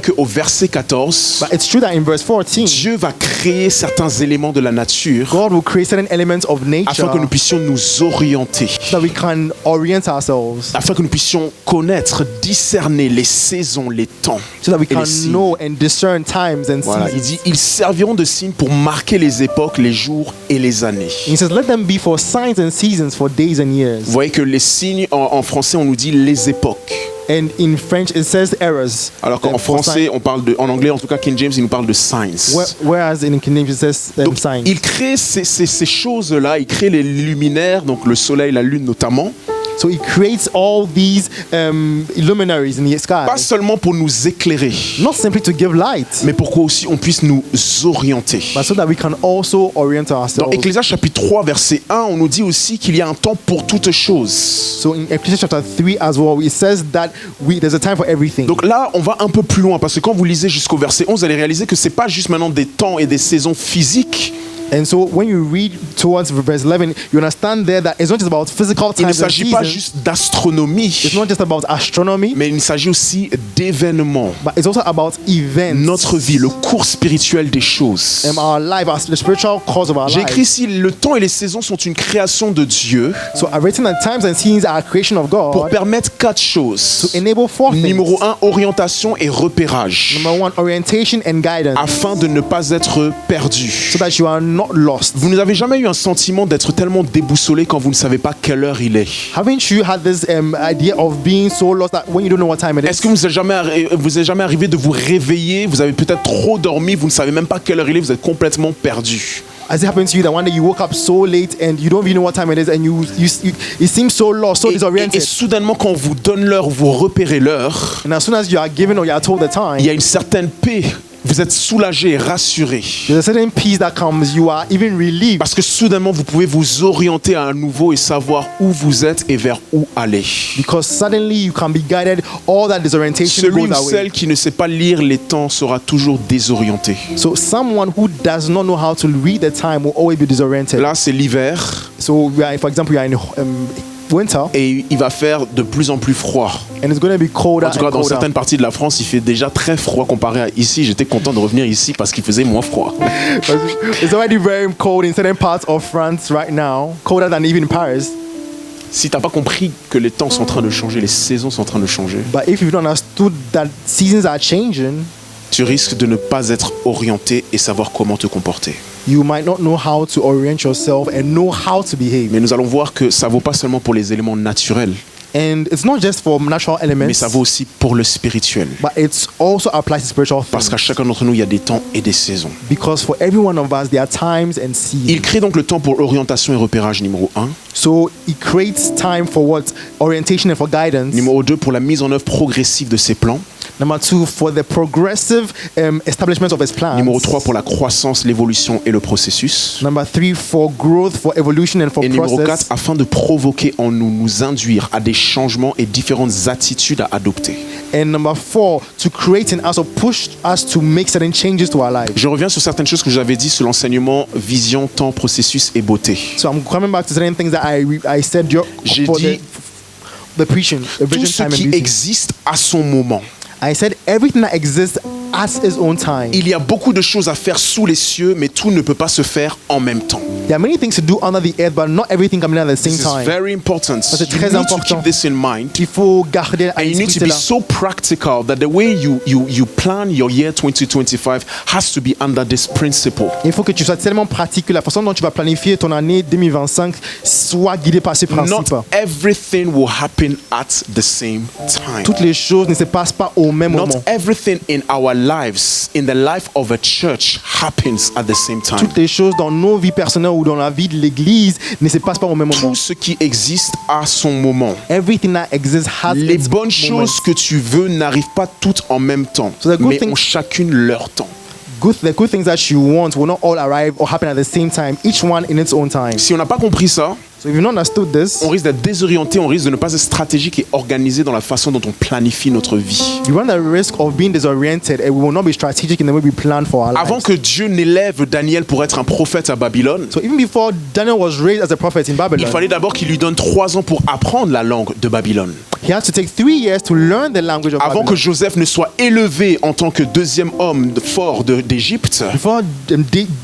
A: qu'au verset 14,
C: But it's true that in verse 14,
A: Dieu va créer certains éléments de la nature
C: God will create certain elements of nature
A: afin que nous puissions nous orienter,
C: so that we can orient ourselves,
A: afin que nous puissions connaître, discerner les saisons, les temps.
C: so that we
A: et
C: can
A: les signes.
C: know and discern times and
A: Voilà, il
C: seasons.
A: dit, ils serviront de signes pour marquer les époques, les jours et les années.
C: He says, let them be for signs and seasons, for days and years.
A: Vous voyez que les signes, en français, on nous dit les époques.
C: And in French, it says eras.
A: Alors qu'en
C: For
A: français, on parle en anglais, en tout cas, King James, il nous parle de signs.
C: whereas in King James, it says
A: Donc,
C: signs.
A: il crée ces choses-là, il crée les luminaires, donc le soleil, la lune notamment,
C: So he creates all these luminaries in the sky.
A: pas seulement pour nous éclairer,
C: Not simply to give light,
A: mais pour qu'aussi on puisse nous orienter.
C: but so that we can also orient
A: Dans
C: ourselves.
A: Ecclésiaste chapitre 3, verset 1, on nous dit aussi qu'il y a un temps pour toutes choses.
C: So in Ecclesiastes chapter 3 as well, it says that there's a time for everything.
A: Donc là, on va un peu plus loin, parce que quand vous lisez jusqu'au verset 11, vous allez réaliser que c'est pas juste maintenant des temps et des saisons physiques.
C: And so when you read towards verse 11, you understand there that it's not just about physical
A: Il ne
C: times and
A: s'agit pas
C: seasons.
A: juste d'astronomie,
C: It's not just about astronomy,
A: mais il s'agit aussi d'événements.
C: but it's also about events.
A: Notre vie, le cours spirituel des choses.
C: Our life, the spiritual cause of our
A: J'ai écrit
C: life.
A: ici, le temps et les saisons sont une création de Dieu
C: So I've written that times and seasons are a creation of
A: pour
C: God
A: permettre 4 choses.
C: to enable four things.
A: Numéro 1, orientation et repérage,
C: Number 1, orientation and guidance,
A: afin de ne pas être perdu.
C: so that you are not lost.
A: Vous n'avez jamais eu un sentiment d'être tellement déboussolé quand vous ne savez pas quelle heure il est?
C: Haven't you had this idea of being so lost that when you don't know what time it
A: Est-ce
C: is?
A: que vous est jamais arrivé de vous réveiller, vous avez peut-être trop dormi, vous ne savez même pas quelle heure il est, vous êtes complètement perdu?
C: Has it happened to you that one day you woke up so late and you don't even know what time it is and you it seems so lost, so
A: Et
C: disoriented?
A: soudainement, quand on vous donne l'heure, vous repérez l'heure,
C: And as soon as you are given or you are told the
A: il y
C: time,
A: a une certaine paix. Vous êtes soulagé et rassuré.
C: there's a certain peace that comes. You are even relieved
A: Parce que soudainement, vous pouvez vous orienter à nouveau et savoir où vous êtes et vers où aller.
C: because suddenly you can be guided. All that disorientation
A: Celui
C: goes
A: ou
C: away.
A: celle qui ne sait pas lire les temps sera toujours désorienté.
C: So someone who does not know how to read the time will always be disoriented.
A: Là, c'est l'hiver
C: So for example, we are in winter
A: et il va faire de plus en plus froid.
C: and it's going to be colder
A: En tout cas,
C: and
A: dans
C: colder.
A: certaines parties de la France, il fait déjà très froid comparé à ici. J'étais content de revenir ici parce qu'il faisait moins froid.
C: It's already very cold in certain parts of France right now, colder than even in Paris.
A: Si t'as pas compris que les temps sont en train de changer, les saisons sont en train de changer,
C: But if you've not understood that seasons are changing,
A: tu risques de ne pas être orienté et savoir comment te comporter.
C: you might not know how to orient yourself and know how to behave.
A: Mais nous allons voir que ça vaut pas seulement pour les éléments naturels,
C: And it's not just for natural
A: mais
C: elements,
A: ça vaut aussi pour le spirituel.
C: but it's also applies to spiritual
A: Parce
C: things.
A: qu'à chacun d'entre nous, il y a des temps et des saisons.
C: Because for every one of us, there are times and
A: Il
C: seasons.
A: crée donc le temps pour l'orientation et repérage, numéro 1.
C: So he creates time for what? Orientation and for guidance.
A: Numéro 2, pour la mise en œuvre progressive de ses plans.
C: Number 2, for the progressive establishment of his plans.
A: Numéro 3, pour la croissance, l'évolution et le processus.
C: Number 3, for growth, for evolution and for
A: Et numéro 4,
C: process.
A: afin de provoquer en nous, nous induire à des changements et différentes attitudes à adopter.
C: And number 4, to create in us or push us to make certain changes to our lives.
A: Je reviens sur certaines choses que j'avais dit sur l'enseignement vision, temps, processus et beauté.
C: So I'm coming back to certain things that I said
A: J'ai
C: for
A: dit
C: the preaching, the
A: tout
C: vision,
A: ce
C: time and
A: qui
C: beauty.
A: existe à son moment.
C: I said everything that exists at his own time.
A: Il y a beaucoup de choses à faire sous les cieux, mais tout ne peut pas se faire en même temps.
C: There are many things to do under the earth, but not everything coming out at the same
A: This is
C: time.
A: very important.
C: c'est
A: You
C: très
A: need to
C: important.
A: keep this in mind.
C: Il faut garder à
A: And you need to be
C: l'esprit cela.
A: so practical that the way you plan your year 2025 has to be under this principle.
C: Il faut que tu sois tellement pratique que la façon dont tu vas planifier ton année 2025 soit guidée par ces principes.
A: Not everything will happen at the same time.
C: Toutes les choses ne se passent pas au même
A: Not
C: moment.
A: everything in our lives, in the life of a church, happens at the same time.
C: Toutes les choses dans nos vies personnelles ou dans la vie de l'Église ne se passent pas au même moment.
A: Tout ce qui existe a son moment.
C: Everything that exists has
A: Les
C: its
A: bonnes
C: moment.
A: choses que tu veux n'arrivent pas toutes en même temps,
C: So the good
A: mais
C: things-
A: ont chacune leur temps.
C: The good things that you want will not all arrive or happen at the same time, each one in its own time.
A: Si on n'a pas compris ça,
C: So if you've not understood this,
A: on risque d'être désorienté, on risque de ne pas être stratégique et organisé dans la façon dont on planifie notre vie.
C: you run the risk of being disoriented and we will not be strategic in the way we plan for our lives.
A: Avant que Dieu n'élève Daniel pour être un prophète à Babylone,
C: So even before Daniel was raised as a prophet in
A: il
C: Babylon,
A: fallait d'abord qu'il lui donne 3 ans pour apprendre la langue de Babylone.
C: he had to take 3 years to learn the language of
A: Avant
C: Babylon.
A: que Joseph ne soit élevé en tant que deuxième homme fort d'Égypte,
C: Before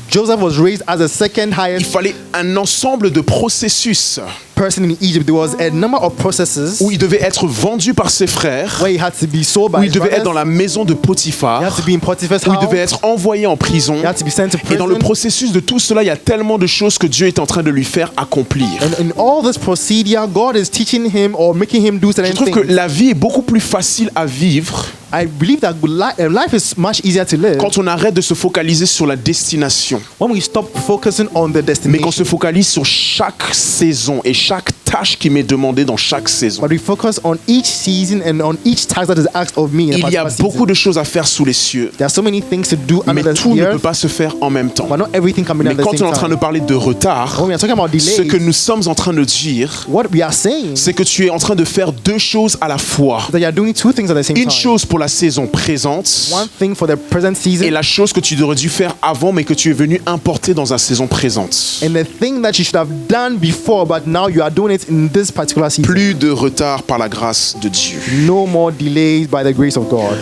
C: Joseph was raised as a second
A: il
C: highest
A: fallait un ensemble de processus
C: person in Egypt, there was a number of processes
A: où il devait être vendu par ses frères,
C: where he had to be sold by
A: où
C: his
A: il devait être
C: brothers.
A: dans la maison de
C: He had
A: Potiphar,
C: to be in Potiphar's
A: où il
C: house.
A: devait être envoyé en prison.
C: He had to be sent to
A: Et dans le
C: prison.
A: processus de tout cela, il y a tellement de choses que Dieu est en train de lui faire accomplir.
C: And in all this procedure, God is teaching him or making him do
A: Je
C: certain
A: trouve que
C: things.
A: la vie est beaucoup plus facile à vivre
C: I believe that life is much easier to live
A: quand on arrête de se focaliser sur la destination,
C: when we stop focusing on the
A: mais
C: destination,
A: qu'on se focalise sur chaque saison et chaque tâche qui m'est demandée dans chaque saison.
C: but we focus on each season and on each task that is asked of me in a
A: Il y a
C: particular
A: beaucoup
C: season.
A: de choses à faire sous les cieux,
C: There are so many things to do
A: mais
C: under the
A: tout ne peut
C: earth,
A: pas se faire en même temps.
C: but not everything can be
A: Mais
C: done at
A: quand
C: the
A: on est en
C: same
A: train de
C: time.
A: parler de retard,
C: When we are talking about
A: ce que
C: delays,
A: nous sommes en train de dire,
C: what we are saying is
A: c'est que tu es en train de faire 2 choses à la fois.
C: that you are doing 2 things at the same
A: Une
C: time.
A: chose pour la saison présente
C: One thing for the present season
A: et la chose que tu aurais dû faire avant mais que tu es venu importer dans la saison présente.
C: and the thing that you should have done before, but now you are doing it in this particular season.
A: Plus de retard par la grâce de Dieu.
C: No more delays by the grace of God.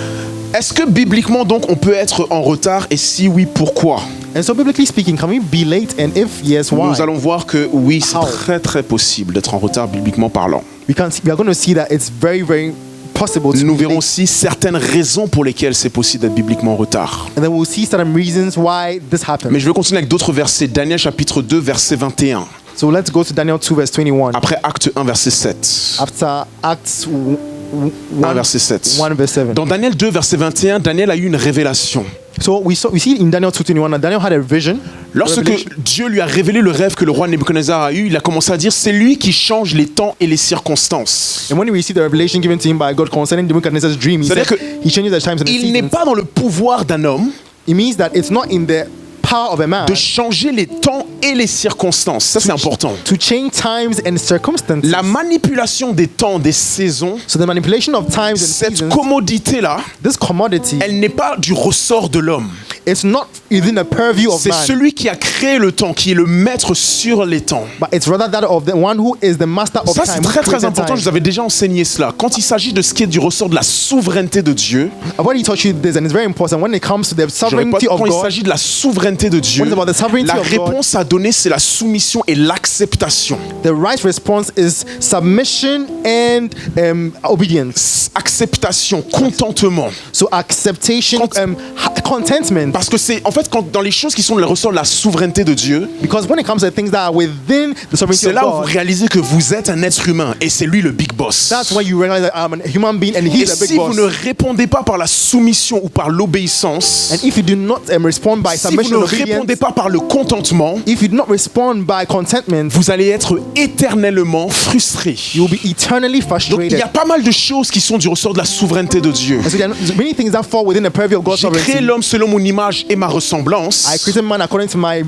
A: Est-ce que bibliquement donc on peut être en retard et si oui, pourquoi?
C: And so biblically speaking, can we be late? And if yes, why?
A: Nous allons voir que oui, c'est
C: How?
A: très très possible d'être en retard bibliquement parlant.
C: We are going to see that it's very, very possible to
A: Nous
C: be
A: verrons
C: late.
A: aussi certaines raisons pour lesquelles c'est possible d'être bibliquement en retard.
C: And then we'll see certain reasons why this happened.
A: Mais je vais continuer avec d'autres versets. Daniel chapitre 2 verset 21.
C: So let's go to Daniel 2 verse 21.
A: Après Acte 1 verset 7.
C: After Acts
A: 1 verset 7.
C: 1 verse 7.
A: Dans Daniel 2 verset 21, Daniel a eu une révélation.
C: So we see in Daniel 2:21 that Daniel had a vision.
A: Lorsque
C: revelation.
A: Dieu lui a révélé le rêve que le roi Nebuchadnezzar a eu, il a commencé à dire c'est lui qui change les temps et les circonstances.
C: And when we see the revelation given to him by God concerning Nebuchadnezzar's dream, he said
A: C'est-à-dire
C: he changes the times and the
A: Il n'est
C: seasons.
A: pas dans le pouvoir d'un homme
C: It means that it's not in the power of a man
A: de changer les temps et les circonstances. Ça, c'est important.
C: to change times and circumstances.
A: La manipulation des temps, des saisons,
C: So the manipulation of times and
A: cette
C: seasons,
A: commodité-là,
C: this commodity,
A: elle n'est pas du ressort de l'homme.
C: it's not within the purview of
A: C'est
C: man,
A: celui qui a créé le temps, qui est le maître sur les temps.
C: but it's rather that of the one who is the master of
A: Ça,
C: time.
A: c'est
C: who
A: très très
C: created
A: important.
C: time.
A: Je vous avais déjà enseigné cela. Quand il s'agit de ce qui est du ressort de la souveraineté de Dieu,
C: I've already taught you this, and it's very important when it comes to the
A: je répète,
C: sovereignty of
A: quand il
C: God.
A: s'agit de la souveraineté de Dieu,
C: When it's about the sovereignty
A: la
C: of God,
A: réponse à donner, c'est la soumission et l'acceptation.
C: The right response is submission and obedience.
A: Acceptation, contentement.
C: So acceptation, contentment.
A: Parce que c'est, en fait, quand dans les choses qui sont le ressort de la souveraineté de Dieu,
C: Because when it comes to things that are within the sovereignty
A: c'est
C: of
A: là où vous
C: God,
A: réalisez que vous êtes un être humain et c'est lui le big boss.
C: that's when you realize that I'm a human being and
A: Et
C: he's the big
A: si vous
C: boss.
A: ne répondez pas par la soumission ou par l'obéissance,
C: And if you do not respond by
A: si vous
C: submission
A: ne
C: and obedience,
A: répondez pas par le contentement,
C: if you do not respond by contentment,
A: vous allez être éternellement frustré.
C: you will be eternally
A: Donc
C: frustrated.
A: il y a pas mal de choses qui sont du ressort de la souveraineté de Dieu.
C: And so there are many things that fall within the purview of God's
A: J'ai créé
C: sovereignty.
A: l'homme selon mon image image et ma ressemblance,
C: I created man according to my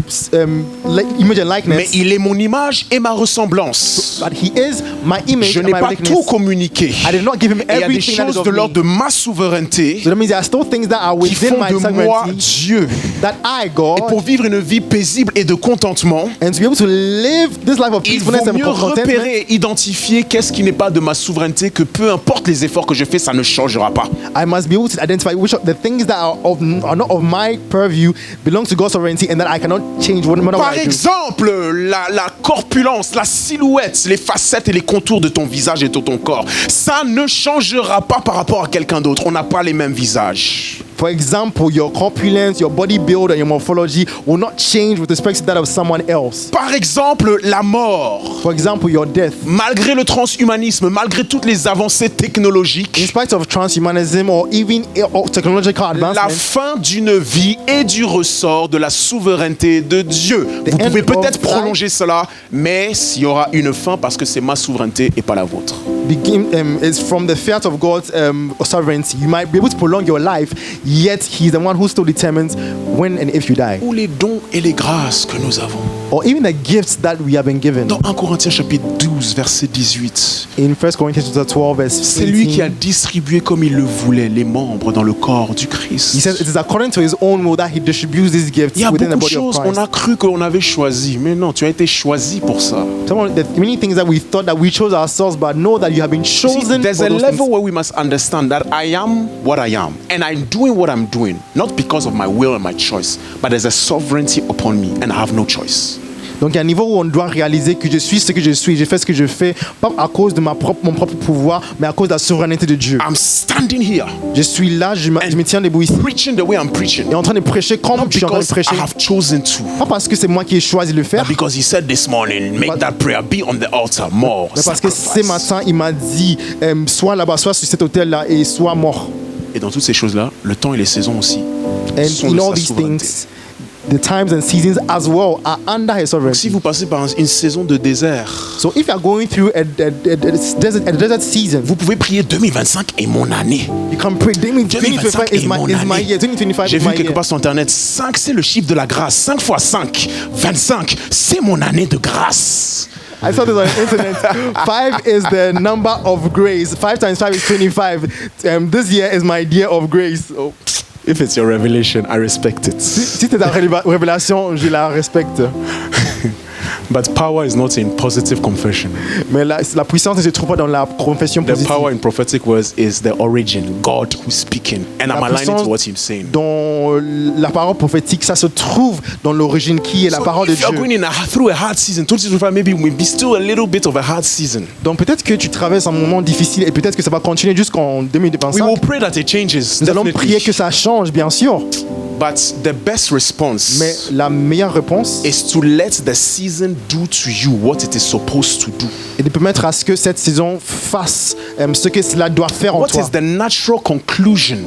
C: image and
A: mais
C: likeness.
A: il est mon image et ma ressemblance.
C: But he is my image
A: Je
C: and
A: n'ai
C: my
A: pas
C: likeness.
A: tout communiqué.
C: I did not give him
A: Et il y a des
C: everything that is
A: choses
C: of
A: de
C: me.
A: l'ordre de ma souveraineté
C: So that means there are still things that are
A: qui
C: within
A: font
C: my
A: de moi
C: sovereignty
A: Dieu.
C: that I,
A: Et
C: God,
A: pour vivre une vie paisible et de contentement,
C: and to be able to live this life of
A: il vaut
C: peacefulness and
A: mieux
C: contentment,
A: repérer et identifier qu'est-ce qui n'est pas de ma souveraineté, que peu importe les efforts que je fais, ça ne changera pas.
C: I must be able to identify which of the things that are not of my purview belong to God's sovereignty and that I cannot change no matter what
A: Par
C: I do.
A: exemple, la corpulence, la silhouette, les facettes et les contours de ton visage et de ton corps, ça ne changera pas par rapport à quelqu'un d'autre. On n'a pas les mêmes visages.
C: For example, your corpulence, your body build, and your morphology will not change with respect to that of someone else.
A: Par exemple, la mort.
C: For example, your death.
A: Malgré le transhumanisme, malgré toutes les avancées
C: In
A: technologiques,
C: spite of transhumanism or even technological
A: la
C: advancement,
A: fin d'une vie est du ressort de la souveraineté de Dieu. Vous
C: end
A: pouvez
C: of
A: peut-être
C: life-
A: prolonger cela, mais il y aura une fin parce que c'est ma souveraineté et pas la vôtre.
C: is from the fiat of God's sovereignty. You might be able to prolong your life, yet He's the one who still determines when and if you die.
A: Ou les dons et les grâces que nous avons.
C: Or even the gifts that we have been given.
A: Dans 1 Corinthiens chapitre 12, verset 18,
C: In 1 Corinthians chapter 12, verse
A: c'est lui qui a
C: 18,
A: distribué comme il le voulait les membres dans le corps du
C: he
A: Christ.
C: says it is according to His own will that He distributes these gifts
A: Il y a
C: within the
A: beaucoup de
C: body of
A: choses,
C: Christ.
A: on a cru qu'on avait choisi, mais non, tu as été choisi pour ça.
C: The many things that we thought that we chose ourselves, but know that you have been
A: See,
C: chosen
A: there's
C: for
A: a
C: those
A: level
C: things.
A: where we must understand that I am what I am, and I'm doing what I'm doing, not because of my will and my choice, but there's a sovereignty upon me, and I have no choice.
C: Donc il y a un niveau où on doit réaliser que je suis ce que je suis, je fais ce que je fais, pas à cause de mon propre pouvoir, mais à cause de la souveraineté de Dieu.
A: I'm standing here,
C: Je suis là, je me tiens debout ici,
A: preaching the way I'm preaching,
C: et en train de prêcher comme
A: not
C: je suis en train de
A: because
C: prêcher.
A: I have chosen to,
C: Pas parce que c'est moi qui ai choisi de le faire,
A: but because he said this morning, make
C: But-
A: that prayer be on the altar more.
C: mais parce que ce
A: sacrifice.
C: matin, il m'a dit, soit là-bas, soit sur cet hôtel-là, et soit mort.
A: Et dans toutes ces choses-là, le temps et les saisons aussi
C: And
A: sont
C: in
A: de
C: all
A: sa
C: these
A: souveraineté.
C: things, the times and seasons as well are under His
A: Si
C: sovereignty.
A: vous passez par une saison de désert,
C: So if you are going through a desert season,
A: vous pouvez prier 2025 est mon année.
C: you can pray. 2025 is my
A: année.
C: year. 2025
A: J'ai
C: is
A: vu
C: my
A: quelque
C: year.
A: part sur internet, 5 c'est le chiffre de la grâce. 5 fois 5, 25, c'est mon année de grâce.
C: I saw this on the internet. 5 is the number of grace. 5 times 5 is 25. This year is my year of grace. Oh.
A: If it's your revelation, I respect it.
C: Si c'est ta révélation, je la respecte.
A: But power is not in positive confession.
C: Mais la puissance ne se trouve pas dans la confession
A: The
C: positive.
A: power in prophetic words is the origin, God who's speaking. And I'm
C: La
A: aligning
C: puissance
A: to what he's saying.
C: Dans la parole prophétique, ça se trouve dans l'origine qui est la
A: So
C: parole de
A: if you're
C: Dieu.
A: going through a hard season, 2025 maybe will be still a little bit of a hard season.
C: Donc peut-être que tu traverses un moment difficile et peut-être que ça va continuer jusqu'en
A: We
C: 2025.
A: will pray that it changes.
C: Nous allons
A: definitely.
C: prier que ça change, bien sûr.
A: But the best response
C: Mais la meilleure réponse
A: is to let the season do to you what it is supposed to do.
C: est de permettre à ce que cette saison fasse ce que cela doit faire en
A: What
C: toi.
A: is the natural conclusion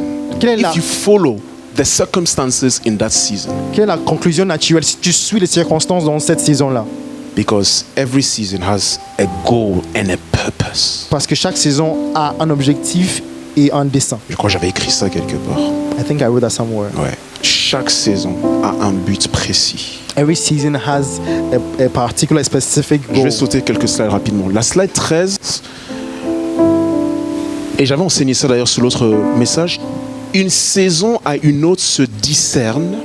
C: Quelle est la-
A: if you follow the circumstances in that season?
C: Quelle est la conclusion naturelle si tu suis les circonstances dans cette saison-là?
A: Because every season has a goal and a purpose.
C: Parce que chaque saison a un objectif et un dessein.
A: Je crois que j'avais écrit ça quelque part.
C: I think I wrote that somewhere.
A: Ouais. Chaque saison a un but précis.
C: Every season has a particular specific
A: Je
C: goal.
A: vais sauter quelques slides rapidement. La slide 13, et j'avais enseigné ça d'ailleurs sur l'autre message, une saison à une autre se discerne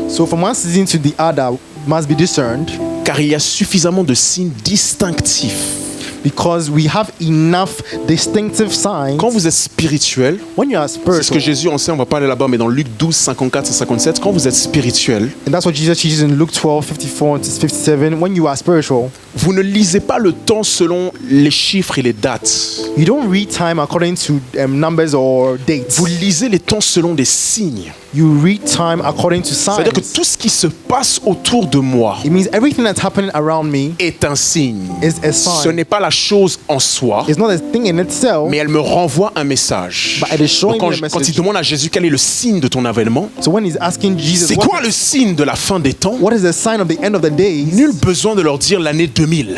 C: So from one season to the other must be discerned
A: car il y a suffisamment de signes distinctifs.
C: because we have enough distinctive signs.
A: Quand vous êtes spirituel,
C: When you are
A: c'est ce que
C: spiritual,
A: Jésus enseigne, on va pas aller là-bas, mais dans Luc 12, 54 et 57, quand vous êtes spirituel,
C: and that's what Jesus teaches in Luke 12, 54 and 57. When you are spiritual,
A: vous ne lisez pas le temps selon les chiffres et les dates.
C: you don't read time according to numbers or dates.
A: Vous lisez les temps selon des signes.
C: You read time according to signs.
A: C'est-à-dire que tout ce qui se passe autour de moi
C: It means everything that's happening around me
A: est un signe.
C: is a sign.
A: Ce n'est pas la chose en soi,
C: It's not a thing in itself,
A: mais elle me renvoie un message.
C: but it is showing
A: Donc
C: me a
A: quand il
C: message.
A: demande à Jésus quel est le signe de ton avènement,
C: So when he's asking Jesus,
A: c'est quoi le signe de la fin des temps?
C: what is the sign of the end of the days?
A: Nul besoin de leur dire l'année 2000.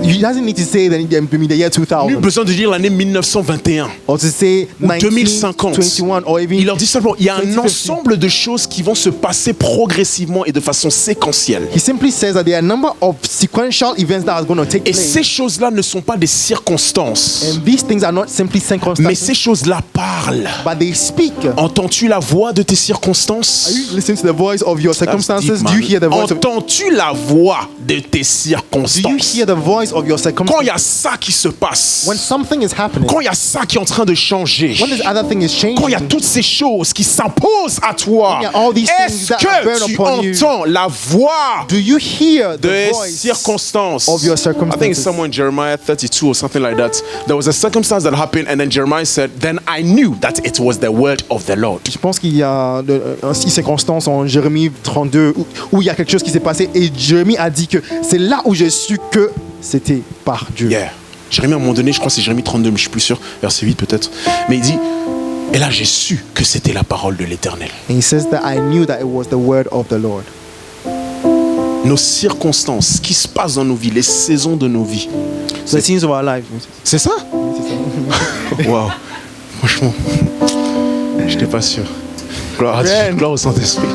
C: he doesn't need to say that in the year 2000.
A: Nul besoin de dire l'année 1921
C: Or to say
A: ou 2050.
C: 1921 or even
A: Il leur dit simplement, il y a un
C: 2050.
A: ensemble de choses qui vont se passer progressivement et de façon séquentielle.
C: He simply says that there are a number of sequential events that are going to take
A: Et
C: place.
A: ces choses-là ne sont pas des circonstances,
C: And these things are not simply
A: mais
C: circumstances,
A: ces choses-là parlent.
C: but they speak.
A: Entends-tu la voix de tes
C: Are
A: circonstances?
C: you listening to the voice of your
A: That's
C: circumstances?
A: deep,
C: Do you
A: man.
C: hear the voice of
A: Entends-tu la voix de tes
C: Do you
A: circonstances?
C: hear the voice of your
A: Quand
C: circumstances?
A: il y a ça qui se passe,
C: When something is happening,
A: quand il y a ça qui est en train de changer,
C: when this other thing is changing,
A: quand il y a toutes ces choses qui s'imposent à toi,
C: When there are all these things
A: est-ce
C: that are
A: que
C: burden
A: tu
C: upon you,
A: entends la voix
C: do you hear the
A: des
C: voice
A: circonstances?
C: of your
A: I think it's
C: circumstances?
A: somewhere in Jeremiah 32 or something like that. There was a circumstance that happened, and then Jeremiah said, "Then I knew that it was the word of the Lord."
C: Je pense qu'il y a une circonstance en Jérémie 32 où il y a quelque chose qui s'est passé et Jérémie a dit que c'est là où j'ai su que c'était par Dieu.
A: Yeah. Jérémie, à un moment donné, je crois que c'est Jérémie 32, mais je suis plus sûr, verset 8 peut-être. Mais il dit, et là j'ai su que c'était la parole de l'Éternel.
C: And he says that I knew that it was the word of the Lord.
A: Nos circonstances, ce qui se passe dans nos vies, les saisons de nos vies.
C: So the scenes of our life.
A: C'est ça? Waouh. Franchement, je n'étais pas sûr. Gloire à Dieu,
C: Amen.
A: gloire au Saint-Esprit.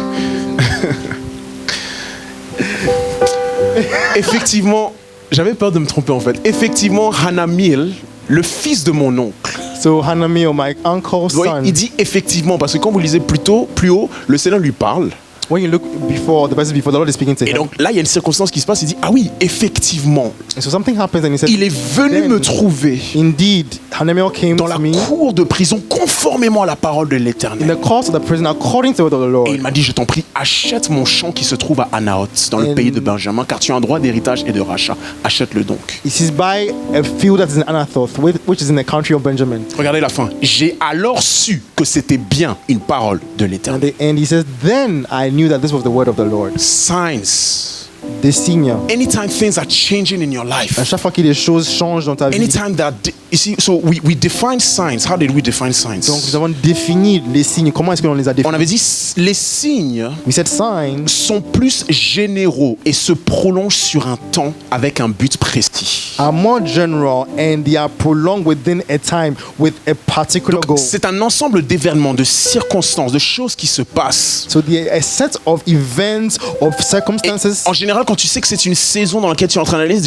A: Effectivement, j'avais peur de me tromper en fait. Effectivement, Hanamiel, le fils de mon oncle,
C: So Hanami, or my uncle's
A: oui,
C: son,
A: il dit effectivement, parce que quand vous lisez plus haut, le Seigneur lui parle.
C: when you look before, the passage before, the Lord is speaking to
A: Et
C: him.
A: donc là, il y a une circonstance qui se passe. Il dit, ah oui, effectivement,
C: And so something happens and he said,
A: il est venu
C: Then,
A: me trouver
C: indeed, Hanamiel came
A: dans la
C: to me
A: cour de prison conformément à la parole de
C: in
A: l'Éternel.
C: the course of the prison according to the word of the Lord.
A: Et il m'a dit, je t'en prie, achète mon champ qui se trouve à Anaoth, dans le
C: And-
A: pays de Benjamin, car tu as un droit d'héritage et de rachat. Achète-le donc.
C: He says, buy a field that is in Anathoth, which is in the country of Benjamin.
A: Regardez la fin. J'ai alors su que c'était bien une parole de
C: And
A: l'Éternel.
C: he says, then I knew that this was the word of the Lord.
A: Signs.
C: Des signes.
A: Anytime things are changing in your life.
C: À chaque fois que les choses changent dans ta vie.
A: Anytime that, you see, so we define signs. How did we define signs?
C: Donc nous avons défini les signes. Comment est-ce que l'on les a
A: On
C: définis?
A: avait dit les signes
C: We said signs
A: sont plus généraux et se prolongent sur un temps avec un but précis.
C: are more general and they are prolonged within a time with a particular goal.
A: Donc, c'est un ensemble d'événements, de circonstances, de choses qui se passent.
C: So there are a set of events, of
A: Et
C: circumstances.
A: en général, quand tu sais que c'est une saison dans laquelle tu es en train d'aller,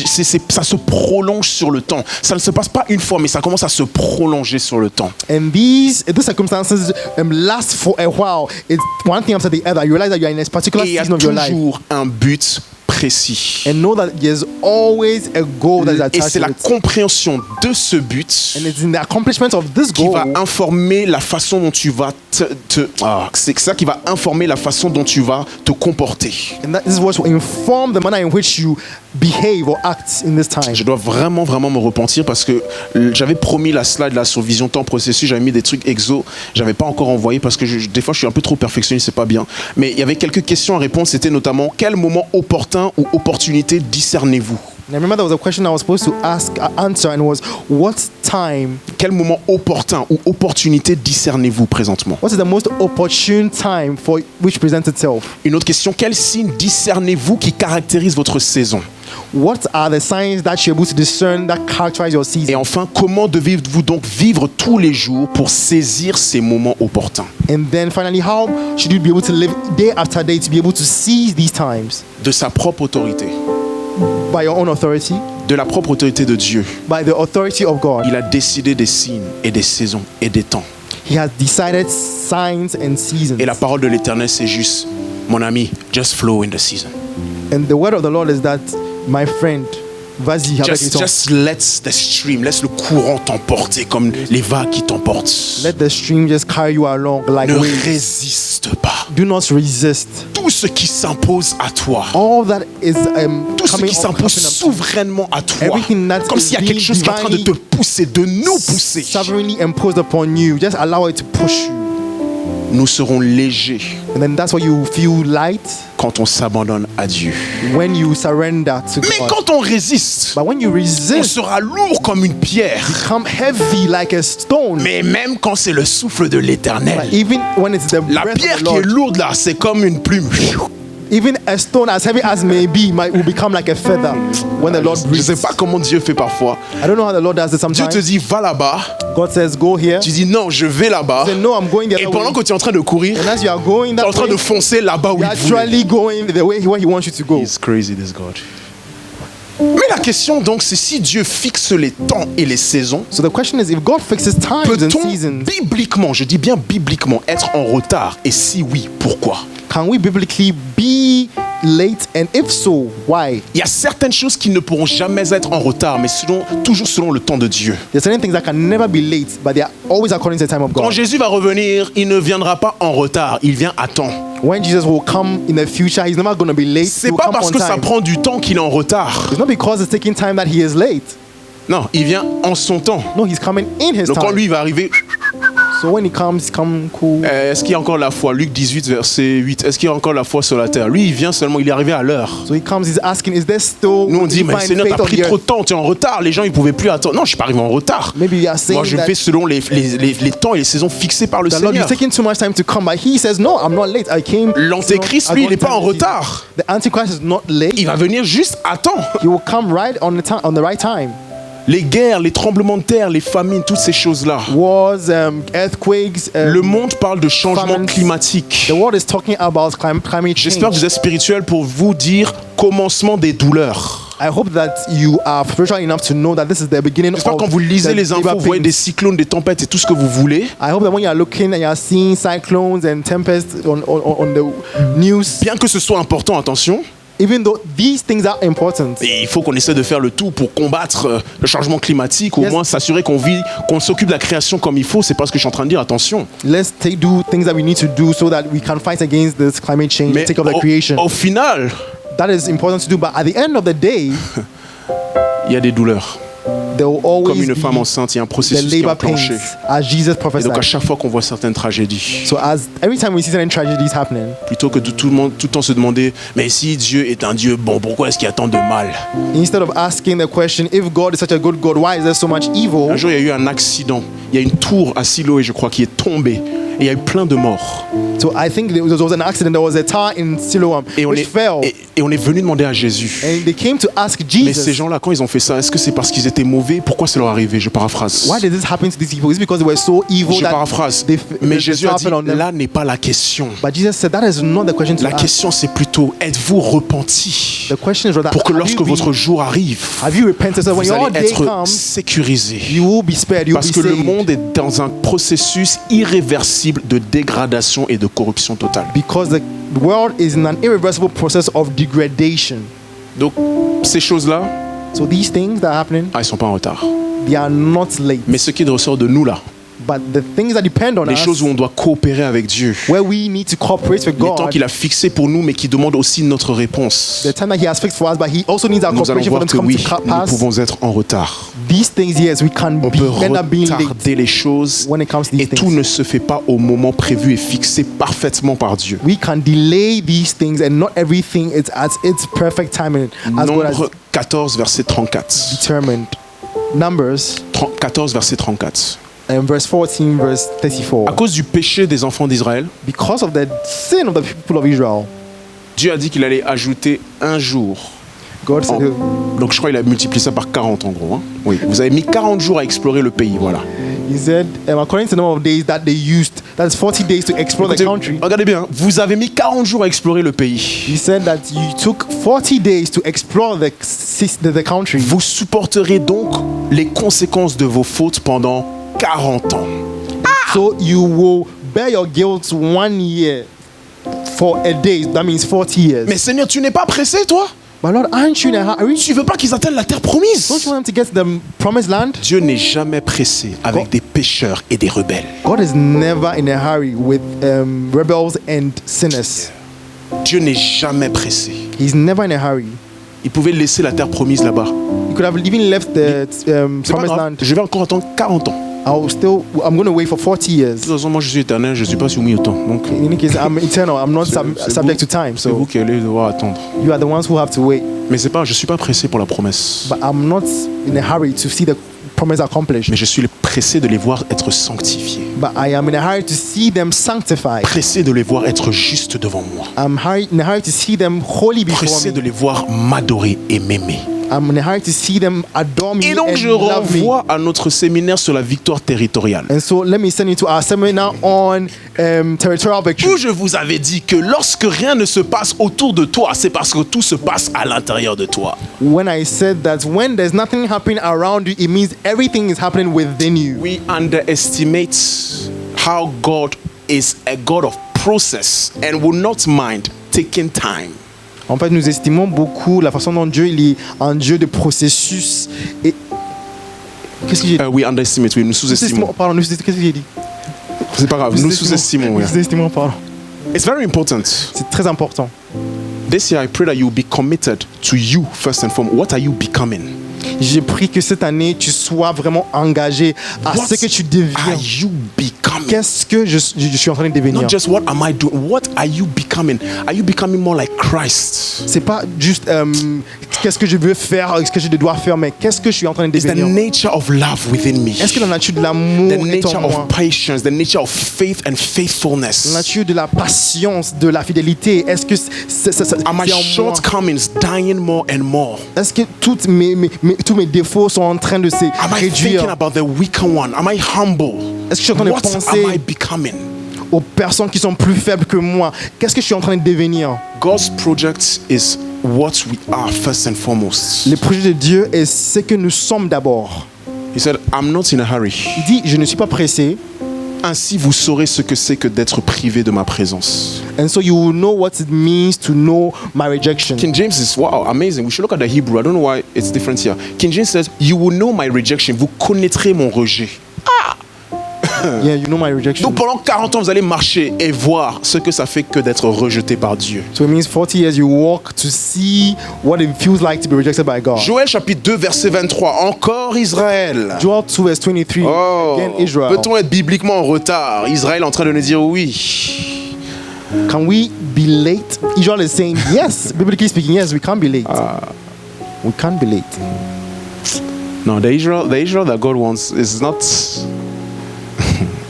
A: ça se prolonge sur le temps. Ça ne se passe pas une fois, mais ça commence à se prolonger sur le temps.
C: And these circumstances last for a while. It's one thing after the other. You realize that you are in a particular
A: Et il y a
C: season of your life.
A: toujours un but précis.
C: And know that there's always a goal that is
A: Et
C: attached
A: c'est
C: to
A: la
C: it.
A: compréhension de ce but
C: And it's in the accomplishment of this
A: qui
C: goal
A: va informer la façon dont tu vas c'est ça qui va informer la façon dont tu vas te comporter.
C: and that is what will inform the manner in which you behave or act in this time.
A: Je dois vraiment me repentir parce que j'avais promis la slide là sur vision temps processus, j'avais mis des trucs exo, j'avais pas encore envoyé parce que des fois je suis un peu trop perfectionniste, c'est pas bien. Mais il y avait quelques questions à répondre, c'était notamment quel moment opportun ou opportunité discernez-vous?
C: And I remember there was a question I was supposed to answer, and it was, what time,
A: Quel moment opportun ou opportunité discernez-vous présentement?
C: what is the most opportune time for which presents itself?
A: Une autre question, quel signe discernez-vous qui caractérise votre saison?
C: What are the signs that you're able to discern that characterize your
A: Et
C: season?
A: enfin, comment devez-vous donc vivre tous les jours pour saisir ces moments opportuns?
C: And then finally, how should you be able to live day after day to be able to seize these times?
A: De sa propre autorité,
C: By your own authority,
A: de la propre autorité de Dieu.
C: by the authority of God.
A: Il a décidé des signes et des saisons et des temps.
C: He has decided signs and seasons.
A: Et la parole de l'Éternel, c'est juste, mon ami, just flow in the season.
C: And the word of the Lord is that, my friend, vas-y, avec les temps.
A: Just let the stream, laisse le courant t'emporter comme les vagues qui t'emportent.
C: Let the stream just carry you along like
A: Ne
C: waves.
A: résiste pas.
C: Do not resist.
A: Tout ce qui s'impose à toi,
C: All that is
A: tout ce
C: coming
A: qui
C: up,
A: s'impose
C: coming up,
A: souverainement à toi,
C: Everything that
A: comme
C: is
A: s'il y a
C: being
A: quelque chose qui est en train de te pousser, de nous pousser,
C: sovereignly imposed upon you, just allow it to push you.
A: nous serons légers
C: And then that's why you feel light
A: quand on s'abandonne à Dieu.
C: when you surrender to
A: Mais
C: God.
A: quand on résiste,
C: But when you
A: on
C: resist,
A: sera lourd comme une pierre.
C: become heavy like a stone.
A: Mais même quand c'est le souffle de l'Éternel,
C: But even when it's the
A: la
C: breath
A: pierre
C: of the
A: qui est
C: Lord,
A: lourde là, c'est comme une plume.
C: Even a stone as heavy as may be will become like a feather when the Lord
A: Je ne
C: breathes.
A: sais pas comment Dieu fait parfois.
C: I don't know how the Lord does it
A: Dieu te
C: sometimes.
A: dit, va là-bas.
C: God says, go here.
A: Tu dis, non, je vais là-bas.
C: He said, no, I'm going the
A: Et
C: other
A: pendant
C: way.
A: que tu es en train de courir,
C: And as you are going
A: tu es en
C: that
A: train de
C: way,
A: foncer là-bas où
C: you're
A: il voulait.
C: actually going the way where He wants you to go.
A: He's crazy, this God. Mais la question donc, c'est si Dieu fixe les temps et les saisons,
C: So the question is, if God fixes times and
A: peut-on
C: seasons,
A: bibliquement, je dis bien bibliquement, être en retard? Et si oui, pourquoi?
C: can we biblically be late? And if so, why?
A: Il y a certaines choses qui ne pourront jamais être en retard, mais toujours selon le temps de Dieu.
C: There's certain things that can never be late, but they are always according to the time of
A: Quand
C: God.
A: Jésus va revenir, il ne viendra pas en retard, il vient à temps.
C: When Jesus will come in the future, He's never going to be late. He
A: C'est
C: will
A: pas
C: come
A: parce
C: on
A: que ça
C: time.
A: prend du temps qu'il est en retard.
C: It's not because it's taking time that He is late.
A: Non, il vient en son temps.
C: No, He's coming in His
A: Donc quand
C: time.
A: lui il va arriver,
C: So when He comes, come cool.
A: est-ce qu'il y a encore la foi? Luc 18, verset 8. Est-ce qu'il y a encore la foi sur la terre? Lui, il vient seulement, il est arrivé à l'heure.
C: So He comes, He's asking, is there still
A: Nous on dit, mais
C: divine
A: Seigneur, t'as
C: faith on
A: pris
C: the
A: trop
C: earth?
A: de temps, tu es en retard. Les gens, ils pouvaient plus attendre. Non, je suis pas arrivé en retard.
C: Maybe you are saying
A: Moi, je
C: that
A: fais selon les temps et les saisons fixées par le
C: the Lord,
A: Seigneur.
C: you're taking too much time to come, but He says, no, I'm not late. I came.
A: L'Antéchrist, lui, il n'est pas en retard.
C: The Antichrist is not late.
A: Il va venir juste à temps.
C: He will come right on the right time.
A: Les guerres, les tremblements de terre, les famines, toutes ces choses-là.
C: Wars, earthquakes.
A: Le monde parle de changement
C: famines.
A: climatique.
C: The world is talking about climate change.
A: J'espère que vous êtes spirituel pour vous dire commencement des douleurs.
C: I hope that you are spiritual enough to know that this is the beginning
A: J'espère
C: of
A: que quand vous lisez
C: the
A: les infos,
C: labor
A: vous voyez
C: pains.
A: des cyclones, des tempêtes et tout ce que vous voulez.
C: I hope that when you are looking and you are seeing cyclones and tempests on the news,
A: Bien que ce soit important, attention,
C: even though these things are important,
A: et il faut qu'on essaie de faire le tout pour combattre le changement climatique, au
C: Yes.
A: moins s'assurer qu'on s'occupe de la création comme il faut. C'est pas ce que je suis en train de dire, attention.
C: let's do things that we need to do so that we can fight against this climate change,
A: Mais
C: take of the creation.
A: au final,
C: That is important to do, but at the end of the day,
A: il y a des douleurs.
C: there will
A: Comme
C: always
A: une femme
C: be
A: enceinte, il y a un
C: the
A: processus qui est
C: labor pains,
A: enclenché.
C: as Jesus
A: Et donc à
C: prophesied.
A: chaque fois qu'on voit certaines tragédies,
C: So as every time we see certain tragedies happening,
A: plutôt que de tout le temps se demander, mais si Dieu est un Dieu bon, pourquoi est-ce qu'il y a tant de mal?
C: instead of asking the question, if God is such a good God, why is there so much evil?
A: Un jour, il y a eu un accident. Il y a une tour à Siloé, je crois, qui est tombée. Et il y a eu plein de morts.
C: So I think there was an accident. There was a tower in Siloam
A: Et
C: which fell,
A: on est venu demander à Jésus.
C: and they came to ask
A: Mais ces
C: Jesus,
A: gens-là, quand ils ont fait ça, est-ce que c'est parce qu'ils étaient mauvais? Pourquoi ça leur est arrivé? Je paraphrase.
C: why did this happen to these people? Is it because they were so evil
A: Je
C: that
A: paraphrase.
C: the
A: Mais Jésus a
C: tower
A: dit,
C: fell on them?
A: là n'est pas la question.
C: But Jesus said that is not the question to
A: La
C: ask.
A: question, c'est plutôt, êtes-vous repenti?
C: The question is rather,
A: Pour que
C: have
A: lorsque
C: you
A: votre
C: been-
A: jour arrive,
C: have you repented so when
A: vous
C: your
A: allez
C: day
A: être
C: comes,
A: sécurisé.
C: you will be spared, you will
A: Parce
C: be
A: que le
C: saved.
A: monde est dans un processus irréversible de dégradation et de corruption totale.
C: Because the world is in an irreversible process of degradation.
A: Donc, ces choses-là,
C: So these things that are happening,
A: ils ne sont pas en retard.
C: they are not late.
A: Mais ce qui ressort de nous là,
C: But the things that depend on
A: les
C: us,
A: choses où on doit coopérer avec Dieu,
C: where we need to cooperate with
A: les temps
C: God,
A: qu'il a fixés pour nous, mais qui demandent aussi notre réponse,
C: the time that He has fixed for us, but He also needs our
A: nous allons
C: cooperation for
A: voir
C: them
A: que
C: to come
A: oui,
C: to
A: nous
C: pass.
A: pouvons être en retard.
C: These things, yes, we can
A: On peut
C: end up being late
A: retarder les choses
C: when it comes to
A: et
C: these
A: tout
C: things.
A: ne se fait pas au moment prévu et fixé parfaitement par Dieu.
C: We can delay these things, and not everything is at its perfect timing as God has
A: Nombre 14, verset 34.
C: determined. Numbers
A: 14, verset 34.
C: verse 14, verse 34.
A: À cause du péché des enfants d'Israël,
C: Because of the sin of the people of Israel,
A: Dieu a dit qu'il allait ajouter un jour.
C: God said,
A: Donc je crois qu'il a multiplié ça par 40 en gros. Hein. Oui, vous avez mis 40 jours à explorer le pays, voilà.
C: He said, according to the number of days that they used, that's 40 days to explore the
A: Écoutez,
C: country.
A: regardez bien, vous avez mis 40 jours à explorer le pays.
C: He said that you took 40 days to explore the country.
A: Vous supporterez donc les conséquences de vos fautes pendant 40 ans.
C: So you will bear your guilt 1 year for a day. That means 40 years.
A: Mais Seigneur, tu n'es pas pressé, toi?
C: But Lord, aren't you in a hurry?
A: Tu veux pas qu'ils atteignent la terre
C: Don't
A: promise?
C: you want them to get to the promised land?
A: Dieu n'est jamais pressé avec des pécheurs et des rebelles.
C: God is never in a hurry with rebels and sinners.
A: Dieu n'est jamais pressé.
C: He's never in a hurry.
A: Il pouvait laisser la terre promise là-bas.
C: He could have even left the
A: C'est pas
C: promised
A: grave,
C: land.
A: je vais encore attendre 40 ans.
C: I'm going to wait for 40
A: De
C: years.
A: toute façon, moi je suis éternel, je ne suis pas soumis au temps. Donc,
C: In any case, I'm eternal. I'm not
A: c'est
C: subject to
A: vous-
C: time.
A: c'est vous
C: So
A: qui allez devoir attendre.
C: you are the ones who have to wait.
A: Mais c'est pas, je suis pas pressé pour la promesse.
C: But I'm not in a hurry to see the promise accomplished.
A: Mais je suis pressé de les voir être sanctifiés.
C: But I am in a hurry to see them sanctified.
A: Pressé de les voir être justes devant moi.
C: I'm in a hurry to see them holy before
A: Pressé de
C: me.
A: les voir m'adorer et m'aimer.
C: I'm in a hurry to see them adore me
A: Et donc
C: and
A: je
C: love me.
A: renvoie à notre séminaire sur la victoire territoriale.
C: And so let me send you to our seminar on territorial victory.
A: Où je vous avais dit que lorsque rien ne se passe autour de toi, c'est parce que tout se passe à l'intérieur de toi.
C: When I said that when there's nothing happening around you, it means everything is happening within you.
A: We underestimate how God is a God of process and will not mind taking time.
C: En fait, nous estimons beaucoup la façon dont Dieu il est un Dieu de processus. Et qu'est-ce que j'ai dit?
A: We underestimate, oui, nous sous-estimons.
C: Pardon, qu'est-ce que j'ai dit?
A: C'est pas grave, nous sous-estimons.
C: Nous
A: Oui.
C: sous-estimons, pardon.
A: It's very important.
C: C'est très important.
A: This year, I pray that you be committed to you first and foremost. What are you becoming?
C: J'ai pris que cette année, tu sois vraiment engagé à
A: What
C: ce que tu
A: are
C: deviens.
A: you becoming?
C: Qu'est-ce que je suis en train de devenir?
A: Not just what am I doing. What are you becoming? Are you becoming more like Christ?
C: C'est pas juste qu'est-ce que je veux faire, ce que je dois faire, mais qu'est-ce que je suis en train de
A: It's the
C: devenir?
A: nature of love within me.
C: Est-ce que la nature de l'amour
A: The
C: est en
A: nature
C: moi?
A: of patience, the nature of faith and
C: La
A: faithfulness.
C: nature de la patience, de la fidélité, est-ce que c'est
A: Are my
C: en moi?
A: shortcomings dying more and more?
C: Est-ce que tous mes défauts sont en train de se
A: Am I thinking
C: réduire?
A: about the weaker one? Am I humble?
C: Est-ce que je suis en train de
A: What
C: penser
A: am I becoming?
C: aux personnes qui sont plus faibles que moi? Qu'est-ce que je suis en train de devenir?
A: God's project is what we are first and foremost.
C: Le projet de Dieu est ce que nous sommes d'abord.
A: He said, I'm not in a hurry.
C: Il dit, je ne suis pas pressé.
A: Ainsi, vous saurez ce que c'est que d'être privé de ma présence.
C: And so you will know what it means to know my rejection.
A: King James is, wow, amazing. We should look at the Hebrew. I don't know why it's different here. King James says, you will know my rejection. Vous connaîtrez mon rejet.
C: Yeah, you know my rejection.
A: Donc pendant 40 ans, vous allez marcher et voir ce que ça fait que d'être rejeté par Dieu.
C: So it means 40 years you walk to see what it feels like to be rejected by God.
A: Joël chapitre 2, verset 23. Encore Israël.
C: Joel 2 verse 23.
A: Oh,
C: Again, Israel.
A: peut-on être bibliquement en retard? Israël est en train de nous dire oui.
C: Can we be late? Israel is saying yes. Biblically speaking, yes, we can't be late. We can't be late.
A: No, the Israel that God wants is not.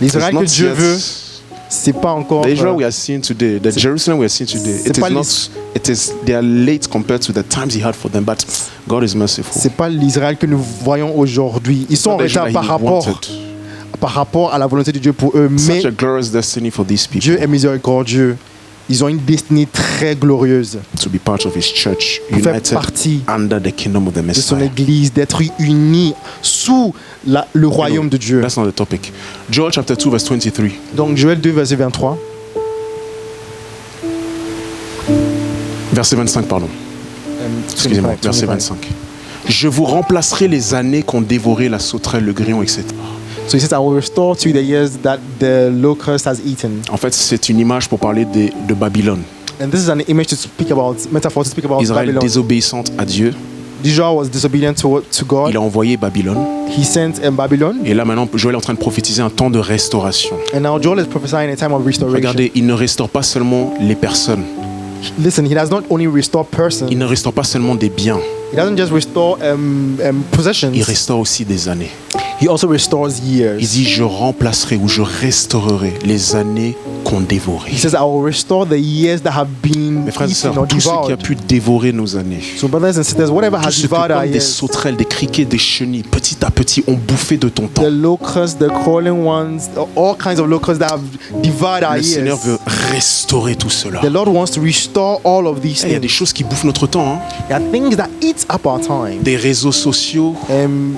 C: L'Israël
A: it's
C: que
A: not
C: Dieu
A: yet-
C: veut, c'est pas encore.
A: The Israel we are seeing today, the Jerusalem we are seeing today,
C: c'est
A: it
C: pas
A: is not. It is. They are late compared to the times He had for them, but God is merciful.
C: C'est pas l'Israël que nous voyons aujourd'hui. Ils sont en
A: Not the
C: retard
A: Israel He wanted.
C: par rapport à la volonté de Dieu pour eux, mais
A: Such a glorious destiny for these people
C: Dieu est miséricordieux. Ils ont une destinée très glorieuse
A: to be part of His church,
C: pour faire
A: united
C: partie
A: under the kingdom of the
C: de son
A: Messiah.
C: église, d'être unis sous le royaume de Dieu.
A: That's not the topic. Joel chapter 2 verse 23.
C: Donc Joël 2 verset 23.
A: Verset 25, pardon. Excusez-moi, verset 25. Je vous remplacerai les années qu'ont dévoré la sauterelle, le grillon, etc.
C: So he says, I will restore to you the years that the locust has eaten.
A: En fait, c'est une image pour parler de Babylone.
C: And this is an image to speak about, metaphor to speak about
A: Israël
C: Babylon.
A: désobéissante à Dieu.
C: Israel was disobedient to God.
A: Il a envoyé Babylone.
C: He sent Babylon.
A: Et là, maintenant, Joël est en train de prophétiser un temps de restauration.
C: And now Joel is prophesying a time of restoration.
A: Regardez, il ne restaure pas seulement les personnes.
C: Listen, he does not only restore persons.
A: Il ne restaure pas seulement des biens.
C: He doesn't just restore possessions.
A: Il restaure aussi des années.
C: He also restores years.
A: Il dit, je remplacerai ou je restaurerai les années qu'on dévorait.
C: He says, I will restore the years that have been
A: Mes frères et
C: eaten
A: sœurs,
C: or
A: tout ce qui a
C: devoured.
A: pu dévorer nos années,
C: So brothers and sisters, whatever
A: tout
C: has
A: ce que
C: devoured our
A: comme des
C: years,
A: sauterelles, des criquets, des chenilles, petit à petit, ont bouffé de ton temps.
C: the locusts, the crawling ones, all kinds of locusts that have devoured our
A: Le Seigneur
C: years.
A: veut restaurer tout cela.
C: The Lord wants to restore all of these
A: Il y a des
C: things.
A: choses qui bouffent notre temps, hein.
C: There are things that eat up our time.
A: Des réseaux sociaux,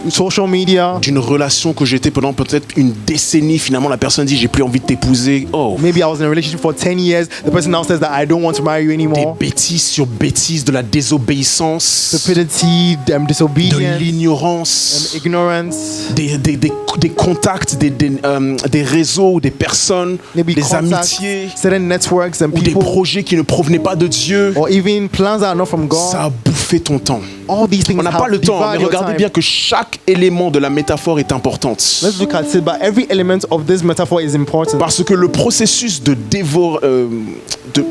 C: Social media.
A: d'une relation que j'étais pendant peut-être une décennie. Finalement, la personne dit j'ai plus envie de t'épouser. Oh,
C: Maybe I was in a relationship for 10 years. The person now says that I don't want to marry you
A: des
C: anymore.
A: bêtises sur bêtises, de la désobéissance,
C: Stupidity,
A: de
C: disobedience,
A: l'ignorance,
C: ignorance.
A: des contacts, des réseaux, des personnes,
C: Maybe
A: des
C: contacts,
A: amitiés
C: certain networks and
A: ou des
C: people,
A: projets qui ne provenaient pas de Dieu.
C: or even plans that are not from God.
A: Ça a bouffé ton temps.
C: All these things
A: On n'a
C: have
A: pas le temps,
C: devoured
A: mais
C: your
A: regardez
C: time.
A: bien que chaque élément de la métaphore est importante.
C: Let's look at it, but every element of this metaphor is important.
A: Parce que le processus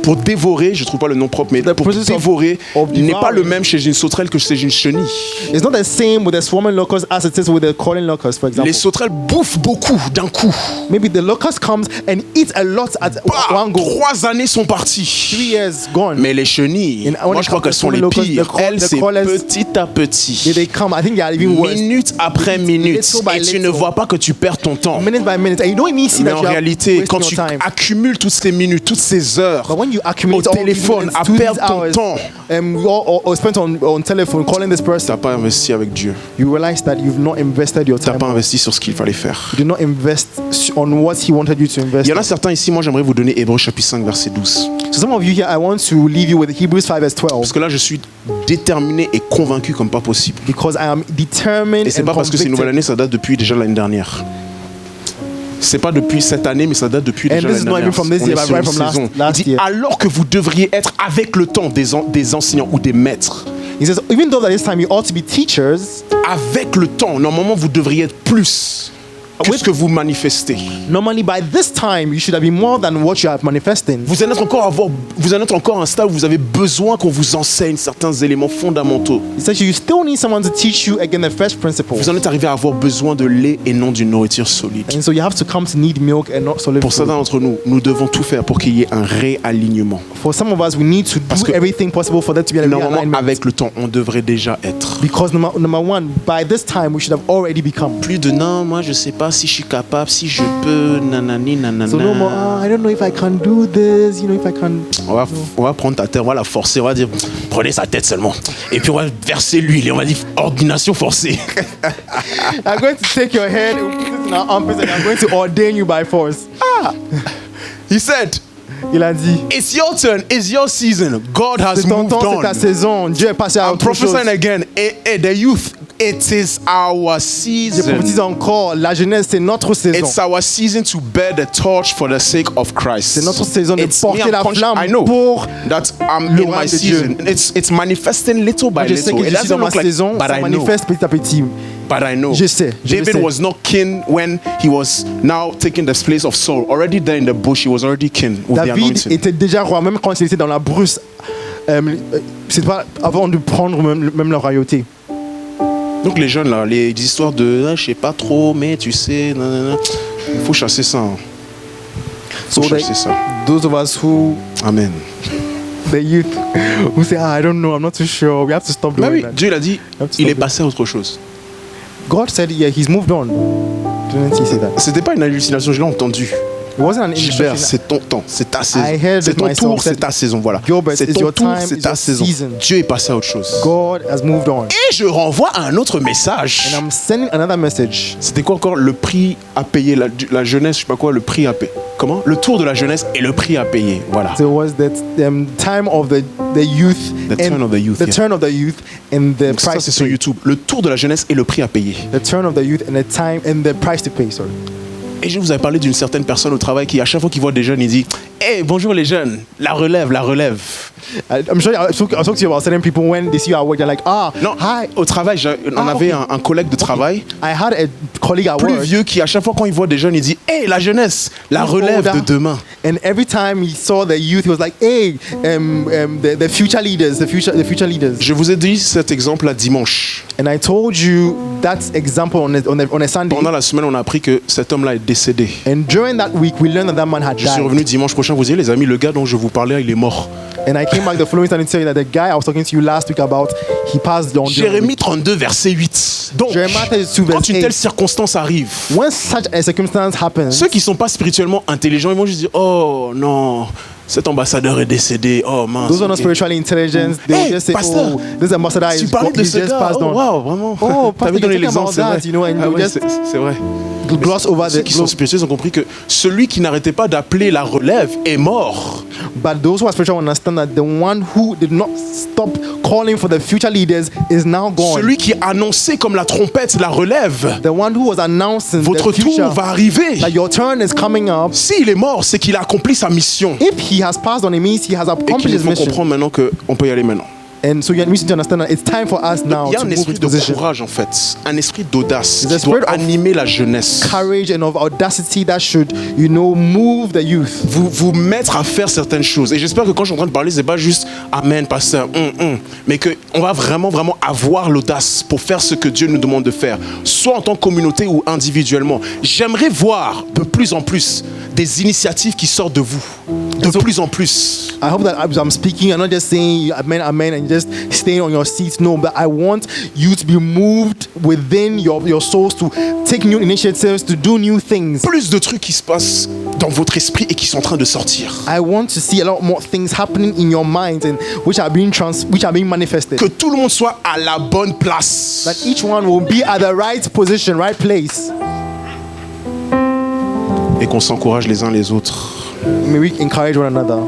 A: pour dévorer, je trouve pas le nom propre, mais
C: The
A: pour
C: process of
A: dévorer
C: devouring.
A: n'est pas le même chez une sauterelle que chez une chenille.
C: It's not the same with a swarming locust as it it says with the crawling locust, for example.
A: Les sauterelles bouffent beaucoup d'un coup.
C: Maybe the locust comes and eats a lot at one go.
A: 3 années sont parties.
C: 3 years gone.
A: Mais les chenilles,
C: And when
A: moi
C: it
A: je crois
C: comes
A: qu'elles
C: to
A: sont les
C: locusts,
A: pires. Elles,
C: the
A: c'est
C: crawlers,
A: petit à petit.
C: they come. I think they are even worse.
A: Minute après minute.
C: Little by
A: Et tu ne
C: little.
A: vois pas que tu perds ton temps.
C: Minute by minute. And you don't even see
A: Mais
C: that
A: en
C: you are
A: réalité,
C: wasting
A: quand
C: your
A: tu
C: time.
A: accumules toutes ces minutes, toutes ces heures
C: But when you
A: au
C: accumulate all these
A: téléphone,
C: minutes,
A: à
C: 2
A: perdre ton
C: hours,
A: temps,
C: or spent on telephone calling this
A: tu
C: person,
A: n'as pas investi avec Dieu.
C: you realize that you've not invested your
A: Tu n'as
C: time.
A: pas investi sur ce qu'il fallait faire.
C: You did not invest on what he wanted you to invest.
A: Il y en a certains ici, moi j'aimerais vous donner Hébreux chapitre 5 verset 12.
C: So some of you here, I want to leave you with Hebrews 5 verse 12
A: Parce que là je suis déterminé et convaincu comme pas possible.
C: because I am determined
A: Et c'est
C: and
A: pas parce que c'est une nouvelle
C: convicted.
A: année, ça date depuis déjà l'année dernière. C'est pas depuis cette année, mais ça date depuis
C: And
A: déjà
C: this is
A: l'année
C: not even
A: dernière.
C: from this
A: On
C: year,
A: est
C: but
A: sur
C: right
A: une
C: from
A: saison.
C: last
A: Il dit,
C: year.
A: alors que vous devriez être avec le temps des enseignants ou des maîtres.
C: He says, even though that this time you ought to be teachers,
A: Avec le temps, normalement vous devriez être plus que ce que vous manifestez.
C: normally by this time you should have been more than what you are manifesting.
A: Vous en êtes encore à un stade où vous avez besoin qu'on vous enseigne certains éléments fondamentaux.
C: He says you still need someone to teach you again the first principles.
A: Vous en êtes arrivé à avoir besoin de lait et non d'une nourriture solide.
C: And so you have to come to need milk and not solid
A: Pour
C: food.
A: certains d'entre nous, nous devons tout faire pour qu'il y ait un réalignement.
C: For some of us, we need to
A: Parce
C: do
A: que
C: everything possible for there to be a
A: Normalement,
C: realignment.
A: avec le temps, on devrait déjà être.
C: Because number one, by this time we should have already become.
A: Plus de non, moi je sais pas si je suis capable, si je peux, nanani, nanana.
C: So no more, I don't know if I can do this, you know, if I can.
A: On va prendre ta tête, on va la forcer, on va dire prenez sa tête seulement. Et puis on va verser l'huile et on va dire ordination forcée.
C: I'm going to take your head and put it in our armpits and I'm going to ordain you by force.
A: He said,
C: Il a dit,
A: it's your turn, it's your season. God has
C: c'est ton
A: moved
C: temps, c'est
A: on.
C: ta saison. Dieu est passé à
A: I'm
C: autre chose.
A: prophesying again. The youth, it is our
C: Je
A: season.
C: prophétise encore, la jeunesse, c'est notre saison.
A: It's our season to bear the torch for the sake of Christ.
C: C'est notre saison de porter
A: me,
C: la flamme
A: I know
C: pour
A: that I'm
C: le
A: in my
C: royaume de Dieu.
A: season. It's manifesting little by
C: Je sais
A: little.
C: que
A: It
C: je suis dans
A: doesn't
C: ma
A: look like,
C: saison,
A: but
C: ça
A: I know.
C: manifeste petit à petit.
A: But I know.
C: Je sais, je
A: David
C: sais.
A: was not king when he was now taking the place of Saul. Already there in the bush, he was already king with the
C: David
A: anointing.
C: était déjà roi, même quand il était dans la brousse. C'est pas avant de prendre même la royauté.
A: Donc les jeunes là, les histoires de je sais pas trop, mais tu sais, il faut chasser ça. Hein. Faut
C: So
A: chasser ça.
C: those of us who,
A: Amen.
C: the youth, who say, I don't know, I'm not too sure, we have to stop
A: Mais
C: doing
A: oui,
C: that.
A: Dieu il a dit, il est passé à autre chose.
C: God said, yeah, he's moved on. Didn't he say that?
A: C'était pas une hallucination, je l'ai entendu.
C: It wasn't an
A: Gilbert,
C: illustration.
A: c'est ton temps, c'est ta saison.
C: I heard
A: C'est
C: it
A: ton
C: myself,
A: tour,
C: said,
A: c'est ta saison, voilà.
C: Gilbert,
A: C'est
C: it's
A: ton
C: your
A: tour,
C: time,
A: c'est
C: it's
A: ta
C: your
A: saison.
C: season.
A: Dieu est passé à autre chose.
C: God has moved on.
A: Et je renvoie à un autre message.
C: And I'm sending another message.
A: C'était quoi encore le prix à payer, la jeunesse, je sais pas quoi, le prix à payer. Comment? Le tour de la jeunesse et le prix à payer, voilà.
C: So it was that time of the youth,
A: The turn of the youth,
C: the
A: yeah.
C: turn of the youth, and the
A: Donc ça
C: price
A: c'est
C: to
A: sur
C: pay.
A: YouTube. Le tour de la jeunesse et le prix à payer.
C: The turn of the youth and the time and the price to pay. Sorry.
A: Et je vous avais parlé d'une certaine personne au travail qui, à chaque fois qu'il voit des jeunes, il dit hey, bonjour les jeunes, la relève, la relève.
C: I'm sure I talk to you about certain people when they see you at work, they're like,
A: Non,
C: hi.
A: au travail, on avait un collègue de travail
C: I had a colleague at
A: plus
C: work,
A: vieux qui, à chaque fois quand il voit des jeunes, il dit hey, la jeunesse, la relève de demain.
C: and every time he saw the youth, he was like, hey, the future leaders, the future leaders.
A: Je vous ai dit cet exemple-là dimanche.
C: And I told you that example on a Sunday.
A: Pendant la semaine, on a appris que cet homme-là est décédé.
C: And during that week, we learned that man had
A: Je suis
C: died.
A: revenu dimanche prochain, vous dire les amis, le gars dont je vous parlais, il est mort.
C: And I came back the following Sunday to tell you that the guy I was talking to you last week about, he passed on.
A: Jérémie 32, verset 8. Donc,
C: Jeremiah 32,
A: quand
C: verse
A: une
C: 8.
A: telle circonstance arrive,
C: When such a circumstance happens,
A: ceux qui ne sont pas spirituellement intelligents, ils vont juste dire oh non, cet ambassadeur est décédé, oh mince.
C: those who are not
A: ok.
C: spiritually intelligent, they
A: Hey,
C: will just say,
A: pasteur,
C: oh, this ambassador
A: Tu
C: is
A: parlais de
C: he's
A: ce
C: just
A: gars,
C: passed
A: oh
C: on.
A: wow, vraiment.
C: Oh,
A: T'avais
C: pastor,
A: donné
C: you're talking
A: l'exemple,
C: about
A: c'est vrai.
C: that, you know, and
A: Ah
C: you
A: ouais,
C: just
A: c'est vrai.
C: gloss over
A: Ceux
C: the
A: qui sont spirituels ont compris que celui qui n'arrêtait pas d'appeler la relève est mort.
C: But those who are spiritual understand that the one who did not stop calling for the future leaders is now gone.
A: Celui qui annonçait comme la trompette la relève,
C: The one who was announcing
A: votre
C: the future,
A: tour va arriver.
C: that your turn is coming up.
A: S'il est mort, c'est qu'il a accompli sa mission.
C: If he has passed on, it means he has
A: Et
C: accomplished
A: qu'il
C: his
A: faut
C: mission.
A: comprendre maintenant qu'on peut y aller maintenant.
C: And so you need to understand that it's time for us now
A: Il y a
C: to
A: un
C: move
A: esprit
C: into
A: de
C: position.
A: courage en fait, un esprit d'audace
C: The
A: qui doit
C: spirit of
A: animer la jeunesse.
C: Courage and of audacity that should, move the youth.
A: Vous mettre à faire certaines choses. Et j'espère que quand je suis en train de parler, c'est pas juste amen, pasteur, mais qu'on va vraiment avoir l'audace pour faire ce que Dieu nous demande de faire, soit en tant que communauté ou individuellement. J'aimerais voir de plus en plus des initiatives qui sortent de vous, de plus en plus.
C: I hope that as I'm speaking, I'm not just saying amen, amen, and just staying on your seats. No, but I want you to be moved within your souls to take new initiatives, to do new things.
A: Plus de trucs qui se passent dans votre esprit et qui sont en train de sortir.
C: I want to see a lot more things happening in your mind and which are being manifested.
A: Que tout le monde soit à la bonne place.
C: That each one will be at the right position, right place.
A: Et qu'on s'encourage les uns les autres.
C: May we encourage one another.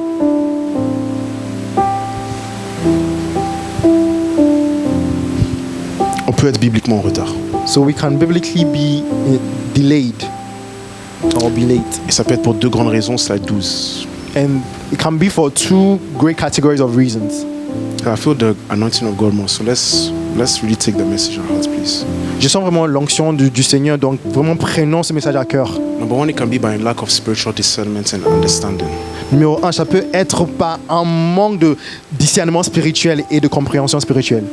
A: On peut être bibliquement en retard.
C: So we can biblically be delayed or be late.
A: Et ça peut être pour deux grandes raisons, slide 12.
C: And it can be for two great categories of reasons.
A: I feel the anointing of God more. So let's really take the message on heart, please.
C: Je sens vraiment l'onction du Seigneur, donc vraiment prenons ce message à cœur.
A: Number one, it can be by a lack of spiritual discernment and understanding.
C: Numéro 1, ça peut être par un manque de discernement spirituel et de compréhension spirituelle.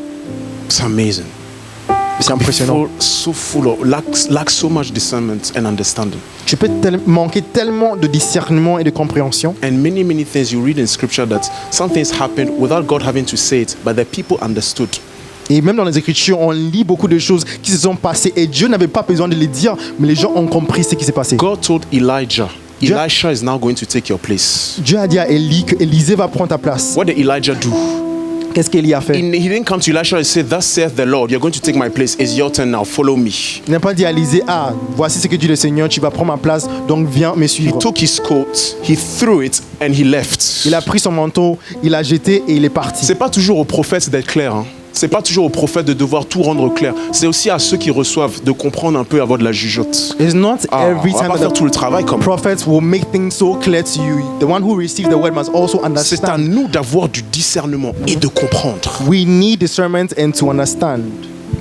A: It's amazing.
C: C'est impressionnant.
A: So full of lack so much discernment and understanding.
C: Tu peux manquer tellement de discernement et de compréhension.
A: And many things you read in scripture that some things happened without God having to say it, but the people understood.
C: Et même dans les Écritures, on lit beaucoup de choses qui se sont passées et Dieu n'avait pas besoin de les dire, mais les gens ont compris ce qui s'est passé.
A: God told Elijah, Elisha is now going to take your place.
C: Dieu a dit à Élie que Élisée va prendre ta place.
A: What did Elijah do?
C: Qu'est-ce qu'Élie a fait?
A: He didn't come to Elisha and say, "Thus saith the Lord, you're going to take my place. It's your turn now. Follow me."
C: Il n'a pas dit à Élisée, voici ce que dit le Seigneur, tu vas prendre ma place, donc viens me
A: He
C: suivre.
A: took his coat, he threw it, and he left.
C: Il a pris son manteau, il l'a jeté et il est parti.
A: C'est pas toujours aux prophètes d'être clair. Hein. C'est pas toujours aux prophètes de devoir tout rendre clair. C'est aussi à ceux qui reçoivent de comprendre un peu, avoir de la jugeote.
C: It's not every
A: On va
C: time
A: pas
C: that
A: faire tout le travail comme.
C: prophets will make things so clear to you. The one who receives the word must also
A: C'est à
C: understand.
A: nous d'avoir du discernement et de comprendre.
C: We need discernment and to understand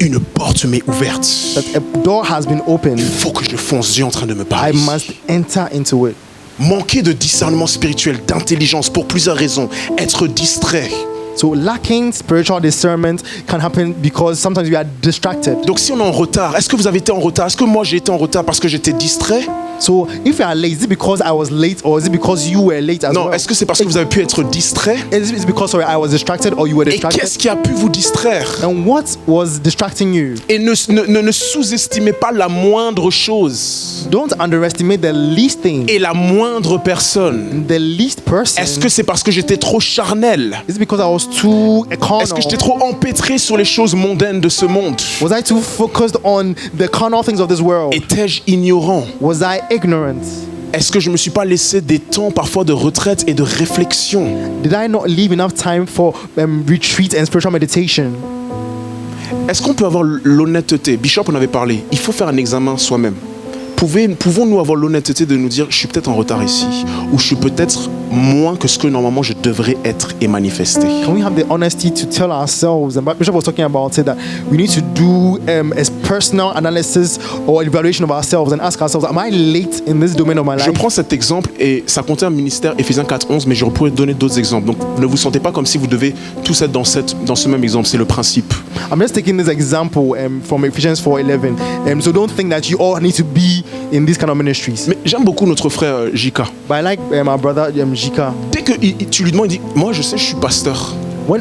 A: Une porte m'est ouverte.
C: that a door has been opened.
A: Il faut que je fonce. Dieu est en train de me
C: I
A: parler.
C: must enter into it.
A: Manquer de discernement spirituel, d'intelligence pour plusieurs raisons. Être distrait.
C: So lacking spiritual discernment can happen because sometimes we are distracted.
A: Donc si on est en retard, est-ce que vous avez été en retard? Est-ce que moi j'ai été en retard parce que j'étais distrait?
C: So if you are late, is it because I was late or is it because you were late as
A: Non,
C: well?
A: est-ce que c'est parce que vous avez pu être distrait?
C: Is it because I was distracted or you were
A: Et
C: distracted?
A: qu'est-ce qui a pu vous distraire?
C: And what was distracting you?
A: Et ne sous-estimez pas la moindre chose
C: Don't underestimate the least thing,
A: et la moindre personne.
C: the least person.
A: Est-ce que c'est parce que j'étais trop charnel?
C: Is it because I was too carnal?
A: Est-ce que j'étais trop empêtré sur les choses mondaines de ce monde?
C: Was I too focused on the carnal things of this world?
A: Étais-je ignorant?
C: Was I ignorant?
A: Est-ce que je ne me suis pas laissé des temps parfois de retraite et de réflexion?
C: Did I not leave enough time for retreat and spiritual meditation?
A: Est-ce qu'on peut avoir l'honnêteté? Bishop en avait parlé. Il faut faire un examen soi-même. Pouvons-nous avoir l'honnêteté de nous dire je suis peut-être en retard ici ou je suis peut-être moins que ce que normalement je devrais être et manifester?
C: Can we have the honesty to tell ourselves, and Bishop was talking about it, that we need to do a personal analysis or evaluation of ourselves and ask ourselves, am I late in this domain of my
A: Je
C: life?
A: prends cet exemple et ça contient un ministère Éphésiens 4:11, mais je pourrais donner d'autres exemples. Donc ne vous sentez pas comme si vous devez tous être dans ce même exemple, c'est le principe.
C: I'm just taking this example from Ephesians 4:11. So don't think that you all need to be in these kind of ministries.
A: Mais j'aime beaucoup notre frère Jika.
C: But I like my brother Jika.
A: Dès que tu lui demandes, il dit moi je sais je suis pasteur.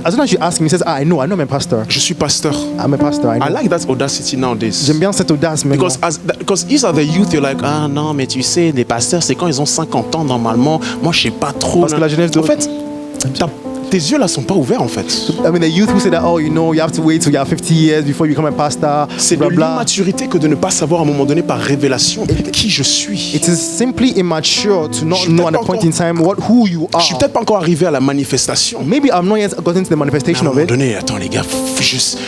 C: As soon as you ask him, he says, I know I'm a pastor.
A: Je suis pasteur.
C: I'm a pastor. I know.
A: I like that audacity nowadays.
C: J'aime bien cette audace maintenant.
A: Because these are the youth, you're like, ah non, mais tu sais, les pasteurs, c'est quand ils ont 50 ans normalement. Moi, je sais pas trop.
C: Parce que la jeunesse
A: En fait, tes yeux là sont pas ouverts en fait.
C: I mean, the youth who say that, you have to wait till you are 50 years before you become a pastor.
A: C'est de l'immaturité que de ne pas savoir à un moment donné par révélation qui je suis.
C: It is simply immature to not know at a point in time who you are.
A: Je suis peut-être pas encore arrivé à la manifestation.
C: Maybe I'm not yet gotten to the manifestation
A: à un
C: of
A: moment
C: it.
A: donné, attends les gars,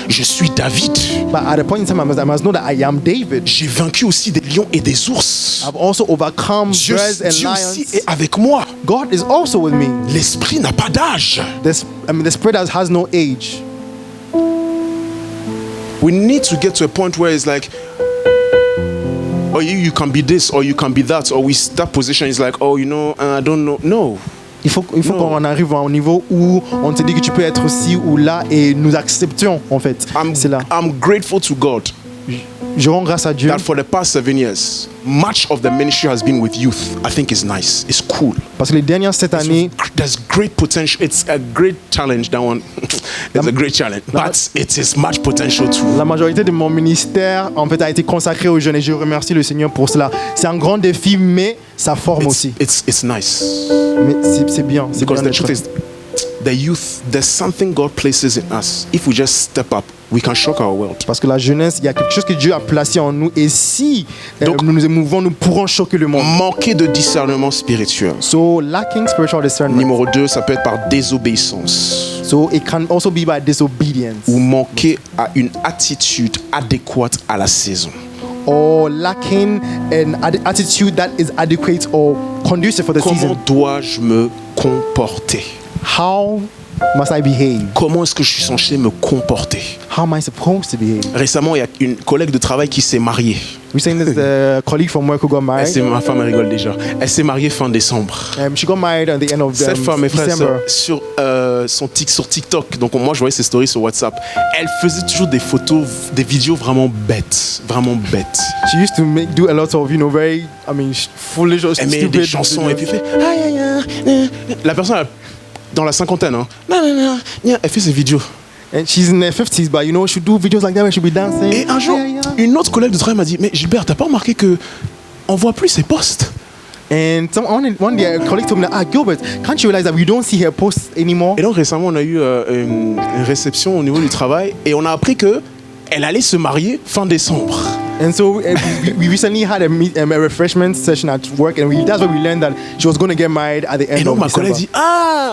A: je suis David.
C: But at a point in time, I must know that I am David.
A: J'ai vaincu aussi des lions et des ours.
C: I've also overcome
A: Dieu
C: bears and
A: aussi
C: lions.
A: est avec moi.
C: God is also with me.
A: L'esprit n'a pas d'âge.
C: The spirit has no age.
A: We need to get to a point where it's like, oh, you can be this or you can be that, or that position is like, oh, I don't know. No.
C: Il faut qu'on arrive à un niveau où on te dit que tu peux être ci ou là et nous acceptions en fait. C'est là.
A: I'm grateful to God.
C: Je rends grâce à Dieu.
A: That for the past 7 years, much of the ministry has been with youth. I think it's nice. It's cool.
C: Parce que les dernières 7 années,
A: there's great potential. It's a great challenge. That one, it's a great challenge. But it is much potential too.
C: La majorité de mon ministère en fait a été consacrée aux jeunes et je remercie le Seigneur pour cela. C'est un grand défi, mais ça forme aussi.
A: It's nice.
C: Mais c'est bien. C'est
A: Because
C: bien
A: the truth is, the youth, there's something God places in us. If we just step up, we can shock our world.
C: Parce que la jeunesse, il y a quelque chose que Dieu a placé en nous et si
A: Donc,
C: nous nous émouvons, nous pourrons choquer le monde.
A: Manquer de discernement spirituel.
C: So lacking spiritual discernment.
A: Numéro 2, ça peut être par désobéissance.
C: So it can also be by disobedience.
A: Ou manquer à une attitude adéquate à la saison.
C: Or lacking an attitude that is adequate or conducive for the
A: Comment
C: season.
A: dois-je me comporter?
C: How must I behave?
A: Comment est-ce que je suis censé me comporter?
C: How am I supposed to behave?
A: Récemment, il y a une collègue de travail qui s'est mariée.
C: We're saying this the colleague from work who got married.
A: Ma femme elle rigole déjà. Elle s'est mariée fin décembre.
C: She got married at the end of
A: Cette femme, mes frères,
C: December.
A: sur TikTok, donc moi je voyais ses stories sur WhatsApp, elle faisait toujours des photos, des vidéos vraiment bêtes.
C: She used to do a lot of, very, foolish or
A: Elle met
C: stupid
A: des chansons et puis
C: videos.
A: fait aïe, aïe, aïe. La personne dans la cinquantaine, hein, elle fait ses vidéos.
C: And she's in her 50s, but she'll do videos like that where she'll be dancing.
A: Et un jour, une autre collègue de travail m'a dit, mais Gilbert, t'as pas remarqué que on voit plus ses posts?
C: And one day a colleague told me, Gilbert, can't you realize that we don't see her posts anymore?
A: Et donc récemment, on a eu une réception au niveau du travail et on a appris que elle allait se marier fin décembre.
C: And so we recently had a refreshment session at work, and that's where we learned that she was going to get married at the end
A: Et donc
C: of
A: ma
C: December.
A: collègue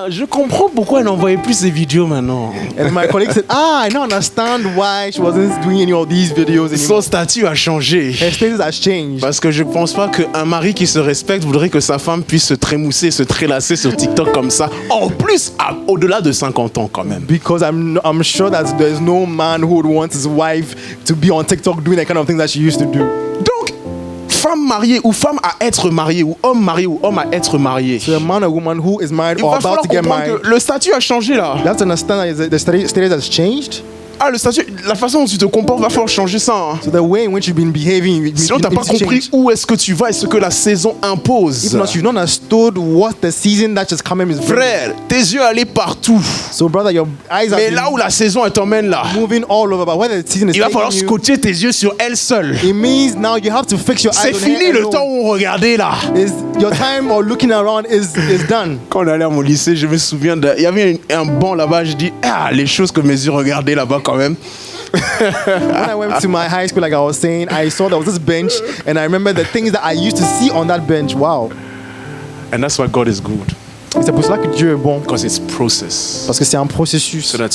A: dit, je comprends pourquoi elle n'envoyait plus ses vidéos maintenant.
C: And my colleague said, I don't understand why she wasn't doing any of these videos anymore.
A: Son statut a changé.
C: Her status has changed.
A: Parce que je pense pas qu'un mari qui se respecte voudrait que sa femme puisse se trémousser, se trélasser sur TikTok comme ça. En plus, au-delà de 50 ans quand même.
C: Because I'm sure that there's no man who would want his wife to be on TikTok doing the kind of things that she used to do.
A: Donc, femme mariée ou femme à être mariée ou homme à être marié.
C: So a man or woman who is married
A: Il
C: or
A: va
C: about
A: falloir
C: to get
A: comprendre
C: married,
A: que le statut a changé là.
C: you have to understand that the status has changed.
A: Le statut, la façon dont tu te comportes va falloir changer ça. Hein.
C: So the way in which you've been behaving,
A: Sinon, t'as pas compris où est-ce que tu vas et ce que la saison impose.
C: If not, you've not understood what the season that is coming is bringing.
A: Frère, tes yeux allaient partout.
C: So brother, your eyes
A: Mais
C: are
A: là où la saison elle t'emmène là,
C: moving all over, but where the season is
A: il va
C: taking
A: falloir
C: you,
A: scotcher tes yeux sur elle seule.
C: it means now you have to fix your
A: C'est
C: eyes on
A: fini
C: her
A: le
C: alone.
A: temps où on regardait là.
C: Your time or looking around is done.
A: Quand on allait à mon lycée, je me souviens, il y avait un banc là-bas, je dis, les choses que mes yeux regardaient là-bas quand même.
C: When I went to my high school, like I was saying, I saw there was this bench, and I remember the things that I used to see on that bench. Wow.
A: And that's why God is good.
C: Et c'est pour cela que Dieu est bon,
A: Because it's process.
C: parce que c'est un processus
A: So that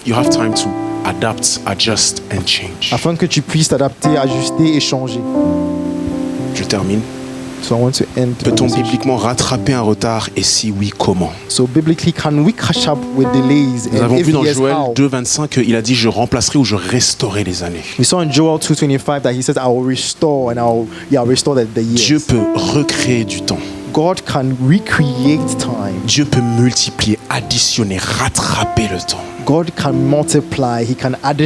A: you have time to adapt, adjust and change.
C: afin que tu puisses t'adapter, ajuster et changer.
A: Je termine.
C: So I want to end. my
A: Peut-on
C: message.
A: bibliquement rattraper un retard et si oui, comment?
C: So biblically, can we catch up with delays?
A: Nous
C: And
A: avons
C: if
A: vu dans
C: yes,
A: Joël
C: how?
A: 2,25 qu'il a dit je remplacerai ou je restaurerai les années.
C: We saw in Joel 2:25 that he says, "I will restore and I'll restore the years."
A: Dieu peut recréer du temps.
C: God can recreate time.
A: Dieu peut multiplier, additionner, rattraper le temps.
C: God can multiply. He can add.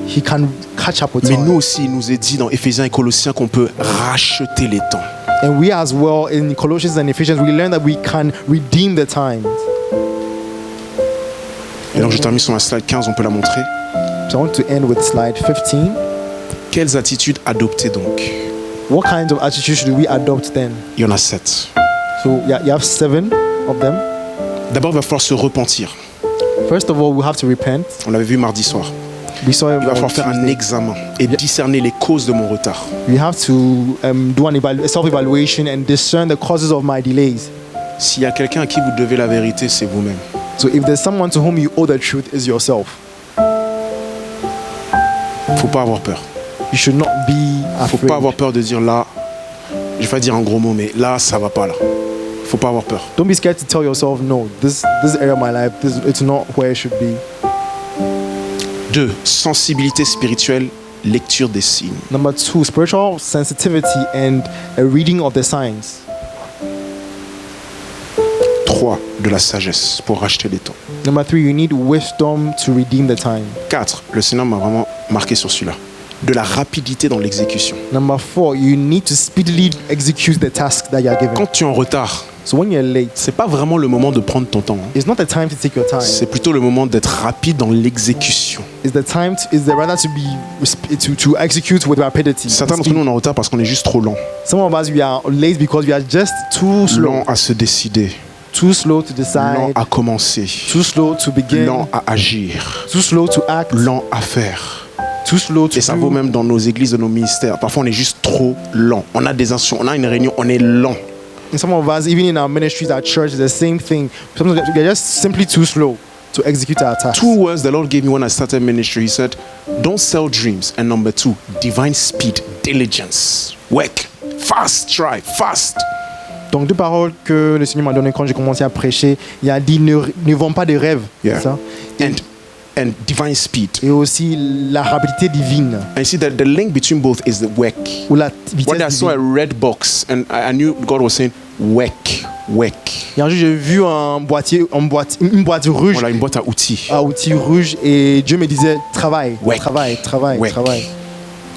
C: He can catch up with
A: Mais
C: time.
A: nous aussi, il nous est dit dans Éphésiens et Colossiens qu'on peut racheter les temps.
C: And we as well in Colossians and Ephesians, we learn that we can redeem the time.
A: Et donc je termine sur la slide 15, on peut la montrer.
C: So I want to end with slide 15.
A: Quelles attitudes adopter donc?
C: What kinds of attitudes should we adopt then?
A: Il y en a 7.
C: So yeah, you have 7 of them.
A: D'abord, il va falloir se repentir.
C: First of all, we have to repent.
A: On l'avait vu mardi soir.
C: We saw
A: Il va falloir faire un examen et discerner les causes de mon retard.
C: We have to do a self-evaluation and discern the causes of my delays.
A: S'il y a quelqu'un à qui vous devez la vérité, c'est vous-même.
C: So if there's someone to whom you owe the truth, is yourself.
A: Faut pas avoir peur.
C: You should not be
A: Faut
C: afraid.
A: pas avoir peur de dire là, je vais pas dire un gros mot, mais là, ça va pas là. Faut pas avoir peur.
C: Don't be scared to tell yourself, no, this area of my life, it's not where it should be.
A: 2. Sensibilité spirituelle, lecture des signes.
C: Number 2, spiritual sensitivity and a reading of the signs.
A: 3. De la sagesse pour racheter des temps.
C: Number 3, you need wisdom to redeem the time.
A: 4. Le Seigneur m'a vraiment marqué sur celui-là. De la rapidité dans l'exécution.
C: Number 4, you need to speedily execute the task that you are given.
A: Quand tu es en retard,
C: So when you're late,
A: c'est pas vraiment le moment de prendre ton temps. Hein.
C: it's not the time to take your time.
A: C'est plutôt le moment d'être rapide dans l'exécution.
C: It's rather to be to execute with rapidity.
A: Certains d'entre nous on est en retard parce qu'on est juste trop lent.
C: Some of us we are late because we are just too slow.
A: Lent à se décider.
C: Too slow to
A: Lent
C: decide.
A: à commencer.
C: Too slow to begin.
A: Lent à agir.
C: Too slow to act.
A: Lent à faire.
C: Too slow to
A: Et ça vaut
C: do.
A: même dans nos églises, dans nos ministères. Parfois on est juste trop lent. On a des instructions, on a une réunion, on est lent.
C: And some of us, even in our ministries, our church, it's the same thing. Sometimes we're just simply too slow to execute our tasks.
A: 2 words the Lord gave me when I started ministry. He said, don't sell dreams. And number 2, divine speed, diligence. Work, fast, try, fast.
C: Donc 2 paroles que le Seigneur m'a données quand j'ai commencé à prêcher. Il a dit ne vends pas de rêves.
A: Yeah.
C: Ça.
A: And divine speed.
C: Et aussi la rapidité divine.
A: And you see that the link between both is the work.
C: Ou la
A: One day I
C: vitesse
A: saw a
C: divine.
A: red box and I knew God was saying, work, work.
C: Et un jour, j'ai vu une boîte rouge,
A: Voilà, une boîte à outils.
C: à outils rouge, et Dieu me disait travaille,
A: Work.
C: travaille, travaille,
A: Work.
C: travaille.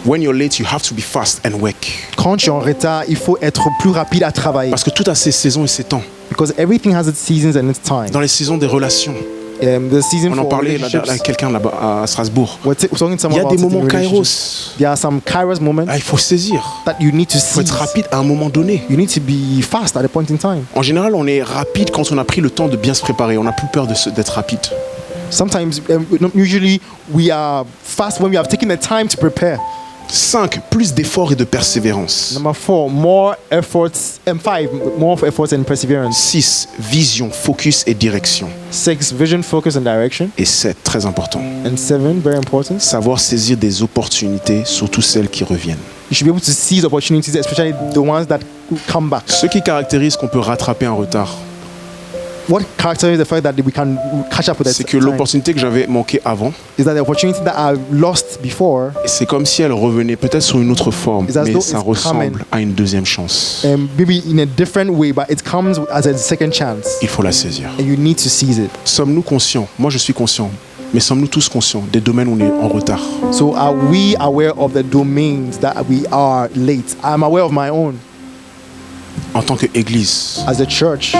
A: When you're late, you have to be fast and work.
C: Quand tu es en retard, il faut être plus rapide à travailler.
A: Parce que tout a ses saisons et ses temps.
C: Because everything has its seasons and its time.
A: Dans les saisons des relations,
C: The season
A: on en
C: for
A: parlait là,
C: relationships.
A: à quelqu'un là-bas à Strasbourg.
C: We're talking to
A: Il
C: someone
A: y a
C: about
A: des
C: it in
A: moments
C: relationships.
A: kairos.
C: There are some kairos moments
A: Ah, il faut saisir.
C: that you need to
A: Il faut être
C: seize.
A: rapide à un moment donné.
C: You need to be fast at a point in time.
A: En général, on est rapide quand on a pris le temps de bien se préparer. On n'a plus peur d'être rapide.
C: Sometimes, usually, we are fast when we have taken the time to prepare.
A: 5. Plus d'efforts et de persévérance.
C: Number 4, more efforts. And 5, more efforts and perseverance.
A: 6. Vision, focus et direction.
C: 6, vision, focus, and direction.
A: Et 7. Très important.
C: And 7, very important.
A: Savoir saisir des opportunités, surtout celles qui reviennent.
C: You should be able to seize opportunities, especially the ones that come back.
A: Ce qui caractérise qu'on peut rattraper un retard,
C: What characterizes the fact that we can catch up with
A: c'est
C: that
A: que
C: time
A: l'opportunité que j'avais manquée avant,
C: is that the opportunity that I lost before,
A: c'est comme si elle revenait peut-être sous une autre forme,
C: It's as
A: mais
C: though
A: ça
C: it's
A: ressemble
C: coming.
A: à une deuxième chance.
C: maybe in a different way, but it comes as a second chance,
A: Il faut la saisir.
C: and you need to seize it.
A: Sommes-nous conscients? Moi, je suis conscient. Mais sommes-nous tous conscients des domaines où on est en retard?
C: So are we aware of the domains that we are late? I'm aware of my own
A: En tant qu'Église,
C: as a church,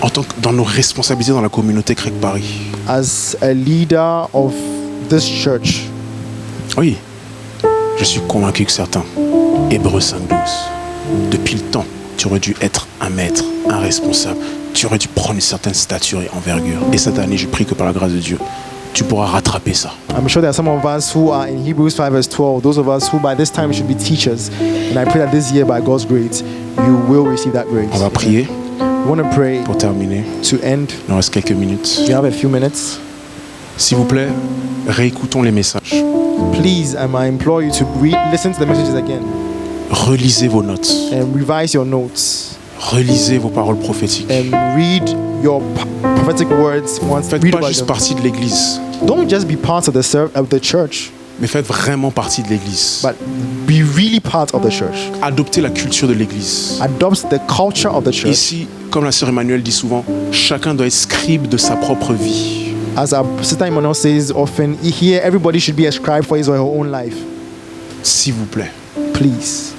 A: en tant que dans nos responsabilités dans la communauté Creek Paris.
C: as a leader of this church.
A: Oui, je suis convaincu que certains, Hébreux 5.12, depuis le temps, tu aurais dû être un maître, un responsable. Tu aurais dû prendre une certaine stature et envergure. Et cette année, je prie que par la grâce de Dieu, tu pourras rattraper ça.
C: I'm sure there are some of us who are in Hebrews 5 verse 12, those of us who by this time should be teachers. And I pray that this year, by God's grace, you will receive that grace.
A: On va prier
C: We want to pray
A: pour terminer.
C: to end.
A: Il nous reste quelques minutes.
C: We have a few minutes.
A: S'il vous plaît, réécoutons les messages.
C: Please, I implore you to listen to the messages again
A: Relisez vos notes.
C: and revise your notes
A: Relisez vos paroles prophétiques.
C: and read your prophetic words once.
A: Faites
C: Read
A: pas
C: about
A: juste
C: them.
A: partie de l'Église,
C: Don't just be part of the church,
A: mais faites vraiment partie de l'Église.
C: but be really part of the church.
A: Adoptez la culture de l'Église.
C: Adopt the culture of the church.
A: Ici, comme la sœur Emmanuel dit souvent, chacun doit être scribe de sa propre vie.
C: As our sister Emmanuel says often, here everybody should be a scribe for his or her own life.
A: S'il vous plaît.
C: Please,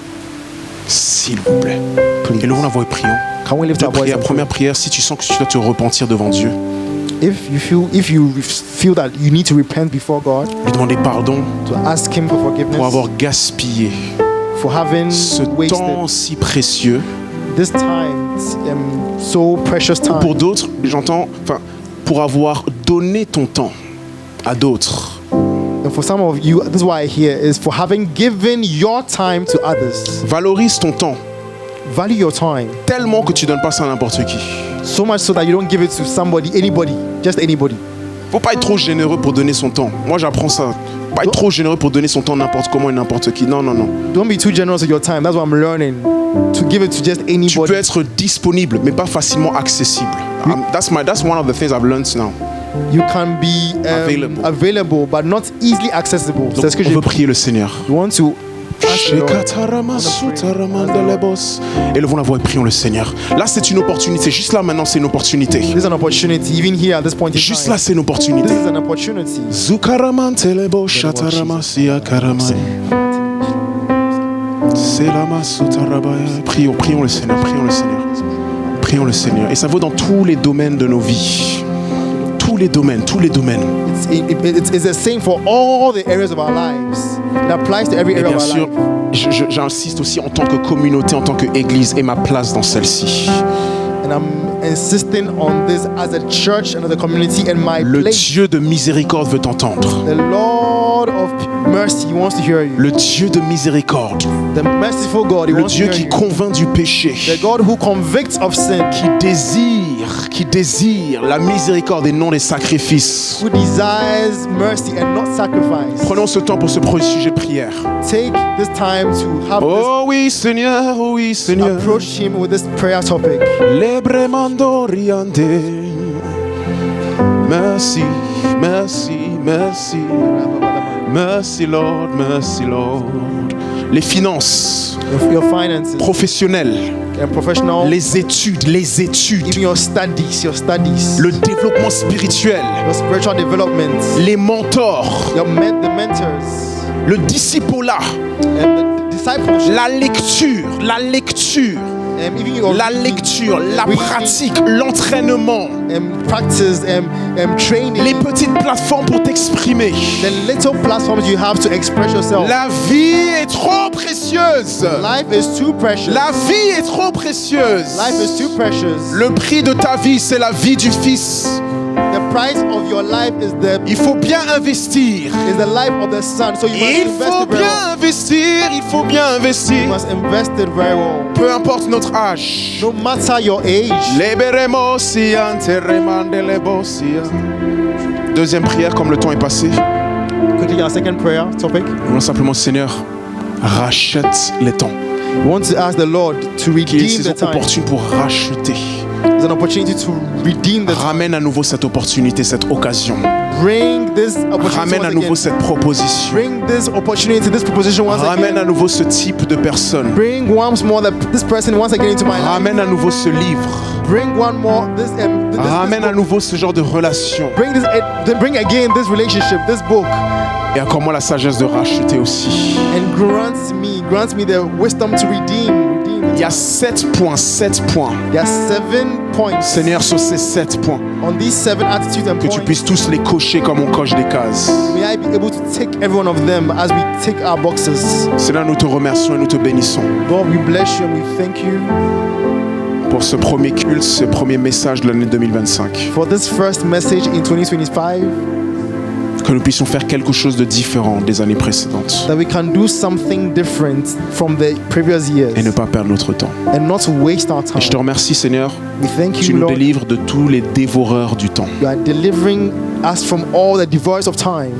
A: S'il vous plaît.
C: please.
A: Élevons la voix et prions.
C: Can we lift
A: Deux
C: our voice
A: prières.
C: and pray?
A: Première prière, si tu sens que tu dois te repentir devant Dieu,
C: If you feel that you need to repent before God,
A: lui demander pardon
C: to ask Him for forgiveness,
A: pour avoir gaspillé
C: for having
A: ce
C: wasted
A: temps si précieux.
C: this time, so precious time.
A: Pour d'autres, j'entends, pour avoir donné ton temps à d'autres.
C: And for some of you, this is why I hear is for having given your time to others.
A: Valorise ton temps
C: Value your time
A: tellement que tu donnes pas ça à n'importe qui.
C: so much so that you don't give it to somebody, anybody, just anybody.
A: Faut pas être trop généreux pour donner son temps. Moi, j'apprends ça. Pas être trop généreux pour donner son temps n'importe comment et n'importe qui. Non, non, non.
C: Don't be too generous with your time. That's what I'm learning. to give it to just
A: Tu
C: anybody.
A: peux être disponible, mais pas facilement accessible. That's one of the things I've learned now.
C: You can be available, but not easily accessible.
A: Donc, on veut prier le Seigneur.
C: You want to ask the Lord.
A: Élevons la voix et prions le Seigneur. Là, c'est une opportunité. Juste là, maintenant, c'est une opportunité.
C: This is an opportunity, even here at this point in
A: Juste
C: time.
A: là, c'est une opportunité.
C: This is an opportunity.
A: Zukaramantelebo shataramasia karamai. Selama-sutarabaya. Prions le Seigneur, prions le Seigneur. Prions le Seigneur. Et ça vaut dans tous les domaines de nos vies. Tous les domaines, tous les domaines.
C: It's the same for all the areas of our lives. It applies to every
A: Et
C: area
A: bien
C: of our
A: sûr,
C: life.
A: j'insiste aussi en tant que communauté, en tant qu'église, et ma place dans celle-ci.
C: And I'm insisting on this as a church and as a community and my
A: Le
C: place.
A: Dieu de miséricorde veut t'entendre.
C: The Lord of mercy wants to hear you.
A: Le Dieu de miséricorde.
C: The merciful God, He
A: Le
C: wants
A: Dieu
C: to hear
A: qui
C: you.
A: convainc du péché.
C: The God who convicts of sin,
A: Qui désire la miséricorde et non les sacrifices.
C: who desires mercy and not sacrifice.
A: Prenons ce temps pour ce premier sujet de prière.
C: Take this time to have
A: Oh oui Seigneur,
C: this, approach Him with this prayer topic.
A: Lebremando riante. Merci, merci, merci. Merci Lord, merci Lord. Les finances
C: Your finances,
A: professionnelles,
C: and professional,
A: les études,
C: even your studies,
A: le développement spirituel,
C: your spiritual development,
A: les mentors,
C: the mentors,
A: le discipulat,
C: and the discipleship,
A: la lecture,
C: and even your
A: la
C: reading,
A: lecture, la
C: reading,
A: pratique, l'entraînement,
C: and practice, and training,
A: les petites plateformes pour t'exprimer.
C: the little platforms you have to express yourself.
A: La vie est trop précieuse.
C: Life is too precious.
A: La vie est trop précieuse.
C: Life is too precious.
A: Le prix de ta vie, c'est la vie du Fils.
C: The price of your life is
A: Il faut bien investir.
C: the life of the Son. So you must
A: Il
C: invest
A: faut
C: it very well.
A: bien investir, il faut bien
C: You
A: investir.
C: must invest it very well.
A: Peu importe notre âge.
C: No matter your age.
A: Deuxième prière, comme le temps est passé.
C: Quickly, our second prayer topic.
A: Nous allons simplement, Seigneur, rachète les temps.
C: We want to ask the Lord to
A: Qu'il y ait une
C: redeem
A: saison
C: the time.
A: opportune pour racheter.
C: There's an opportunity to redeem the time.
A: Ramène à nouveau cette opportunité, cette occasion.
C: Bring this opportunity
A: Ramène à
C: once
A: nouveau
C: again.
A: cette proposition.
C: Bring this opportunity, this proposition once
A: Ramène à
C: again.
A: nouveau ce type de personne.
C: Bring once more this person once again into my life.
A: Ramène à nouveau ce livre.
C: Bring one more this
A: Ramène à
C: book.
A: nouveau ce genre de relation.
C: Bring again this relationship, this book,
A: Et accorde-moi la sagesse de racheter aussi.
C: and grant me the wisdom to redeem
A: Il y a
C: the time.
A: 7 points, 7 points.
C: There are 7 points.
A: Seigneur, sur ces 7 points,
C: On these 7 attitudes and
A: que tu
C: points,
A: puisses tous les cocher comme on coche des cases.
C: may I be able to tick every one of them as we tick our boxes.
A: Seigneur, nous te remercions et nous te bénissons
C: Lord, we bless you and we thank you
A: pour ce premier culte, ce premier message de l'année 2025.
C: for this first message in 2025,
A: Que nous puissions faire quelque chose de différent des années précédentes
C: that we can do something different from the previous years
A: et ne pas perdre notre temps.
C: and not waste our
A: Et je te
C: time.
A: remercie, Seigneur.
C: We thank
A: Tu
C: you,
A: nous
C: Lord.
A: délivres de tous les dévoreurs du temps.
C: You are delivering us from all the devours of time.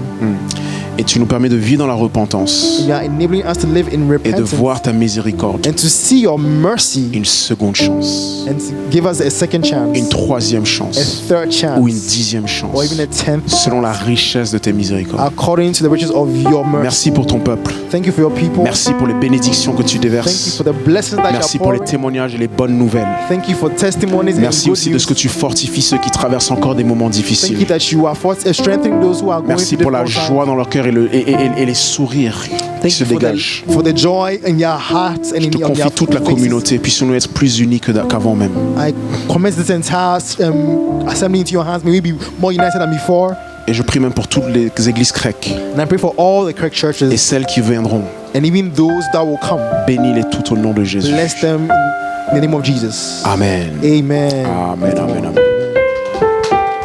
A: Et tu nous permets de vivre dans la repentance
C: You are enabling us to live in
A: et de
C: repentance
A: voir ta miséricorde.
C: and to see your mercy
A: Une seconde chance,
C: and to give us a second chance,
A: une troisième
C: a
A: chance
C: third chance,
A: ou une 10e chance,
C: or even a 10th,
A: selon la richesse de tes miséricordes.
C: according to the riches of your mercy.
A: Merci pour ton peuple.
C: Thank you for your people.
A: Merci pour les bénédictions que tu
C: Thank you
A: déverses.
C: for the blessings that
A: Merci
C: you are
A: pour les
C: pouring.
A: témoignages et les bonnes nouvelles.
C: Thank you for testimonies
A: Merci
C: and
A: aussi
C: good
A: de ce que
C: news.
A: tu fortifies ceux qui traversent encore des moments
C: Thank you
A: difficiles.
C: that you are strengthening those who are going
A: Merci
C: through
A: pour la
C: difficult
A: joie
C: times.
A: dans leur cœur et les sourires qui
C: Thank
A: se
C: you
A: dégagent.
C: for the joy in your hearts and
A: Je
C: in
A: te
C: your
A: confie toute la
C: faces.
A: communauté. Puissions-nous être plus unis qu'avant même.
C: I commit this entire assembly into your hands. May we be more united than before.
A: Et je prie même pour toutes les églises grecques
C: And I pray for all the correct
A: et
C: churches
A: celles qui viendront.
C: and even those that will come.
A: Bénis-les tout au nom de Jésus.
C: Bless them in the name of Jesus.
A: Amen.
C: Amen.
A: Amen, amen, amen.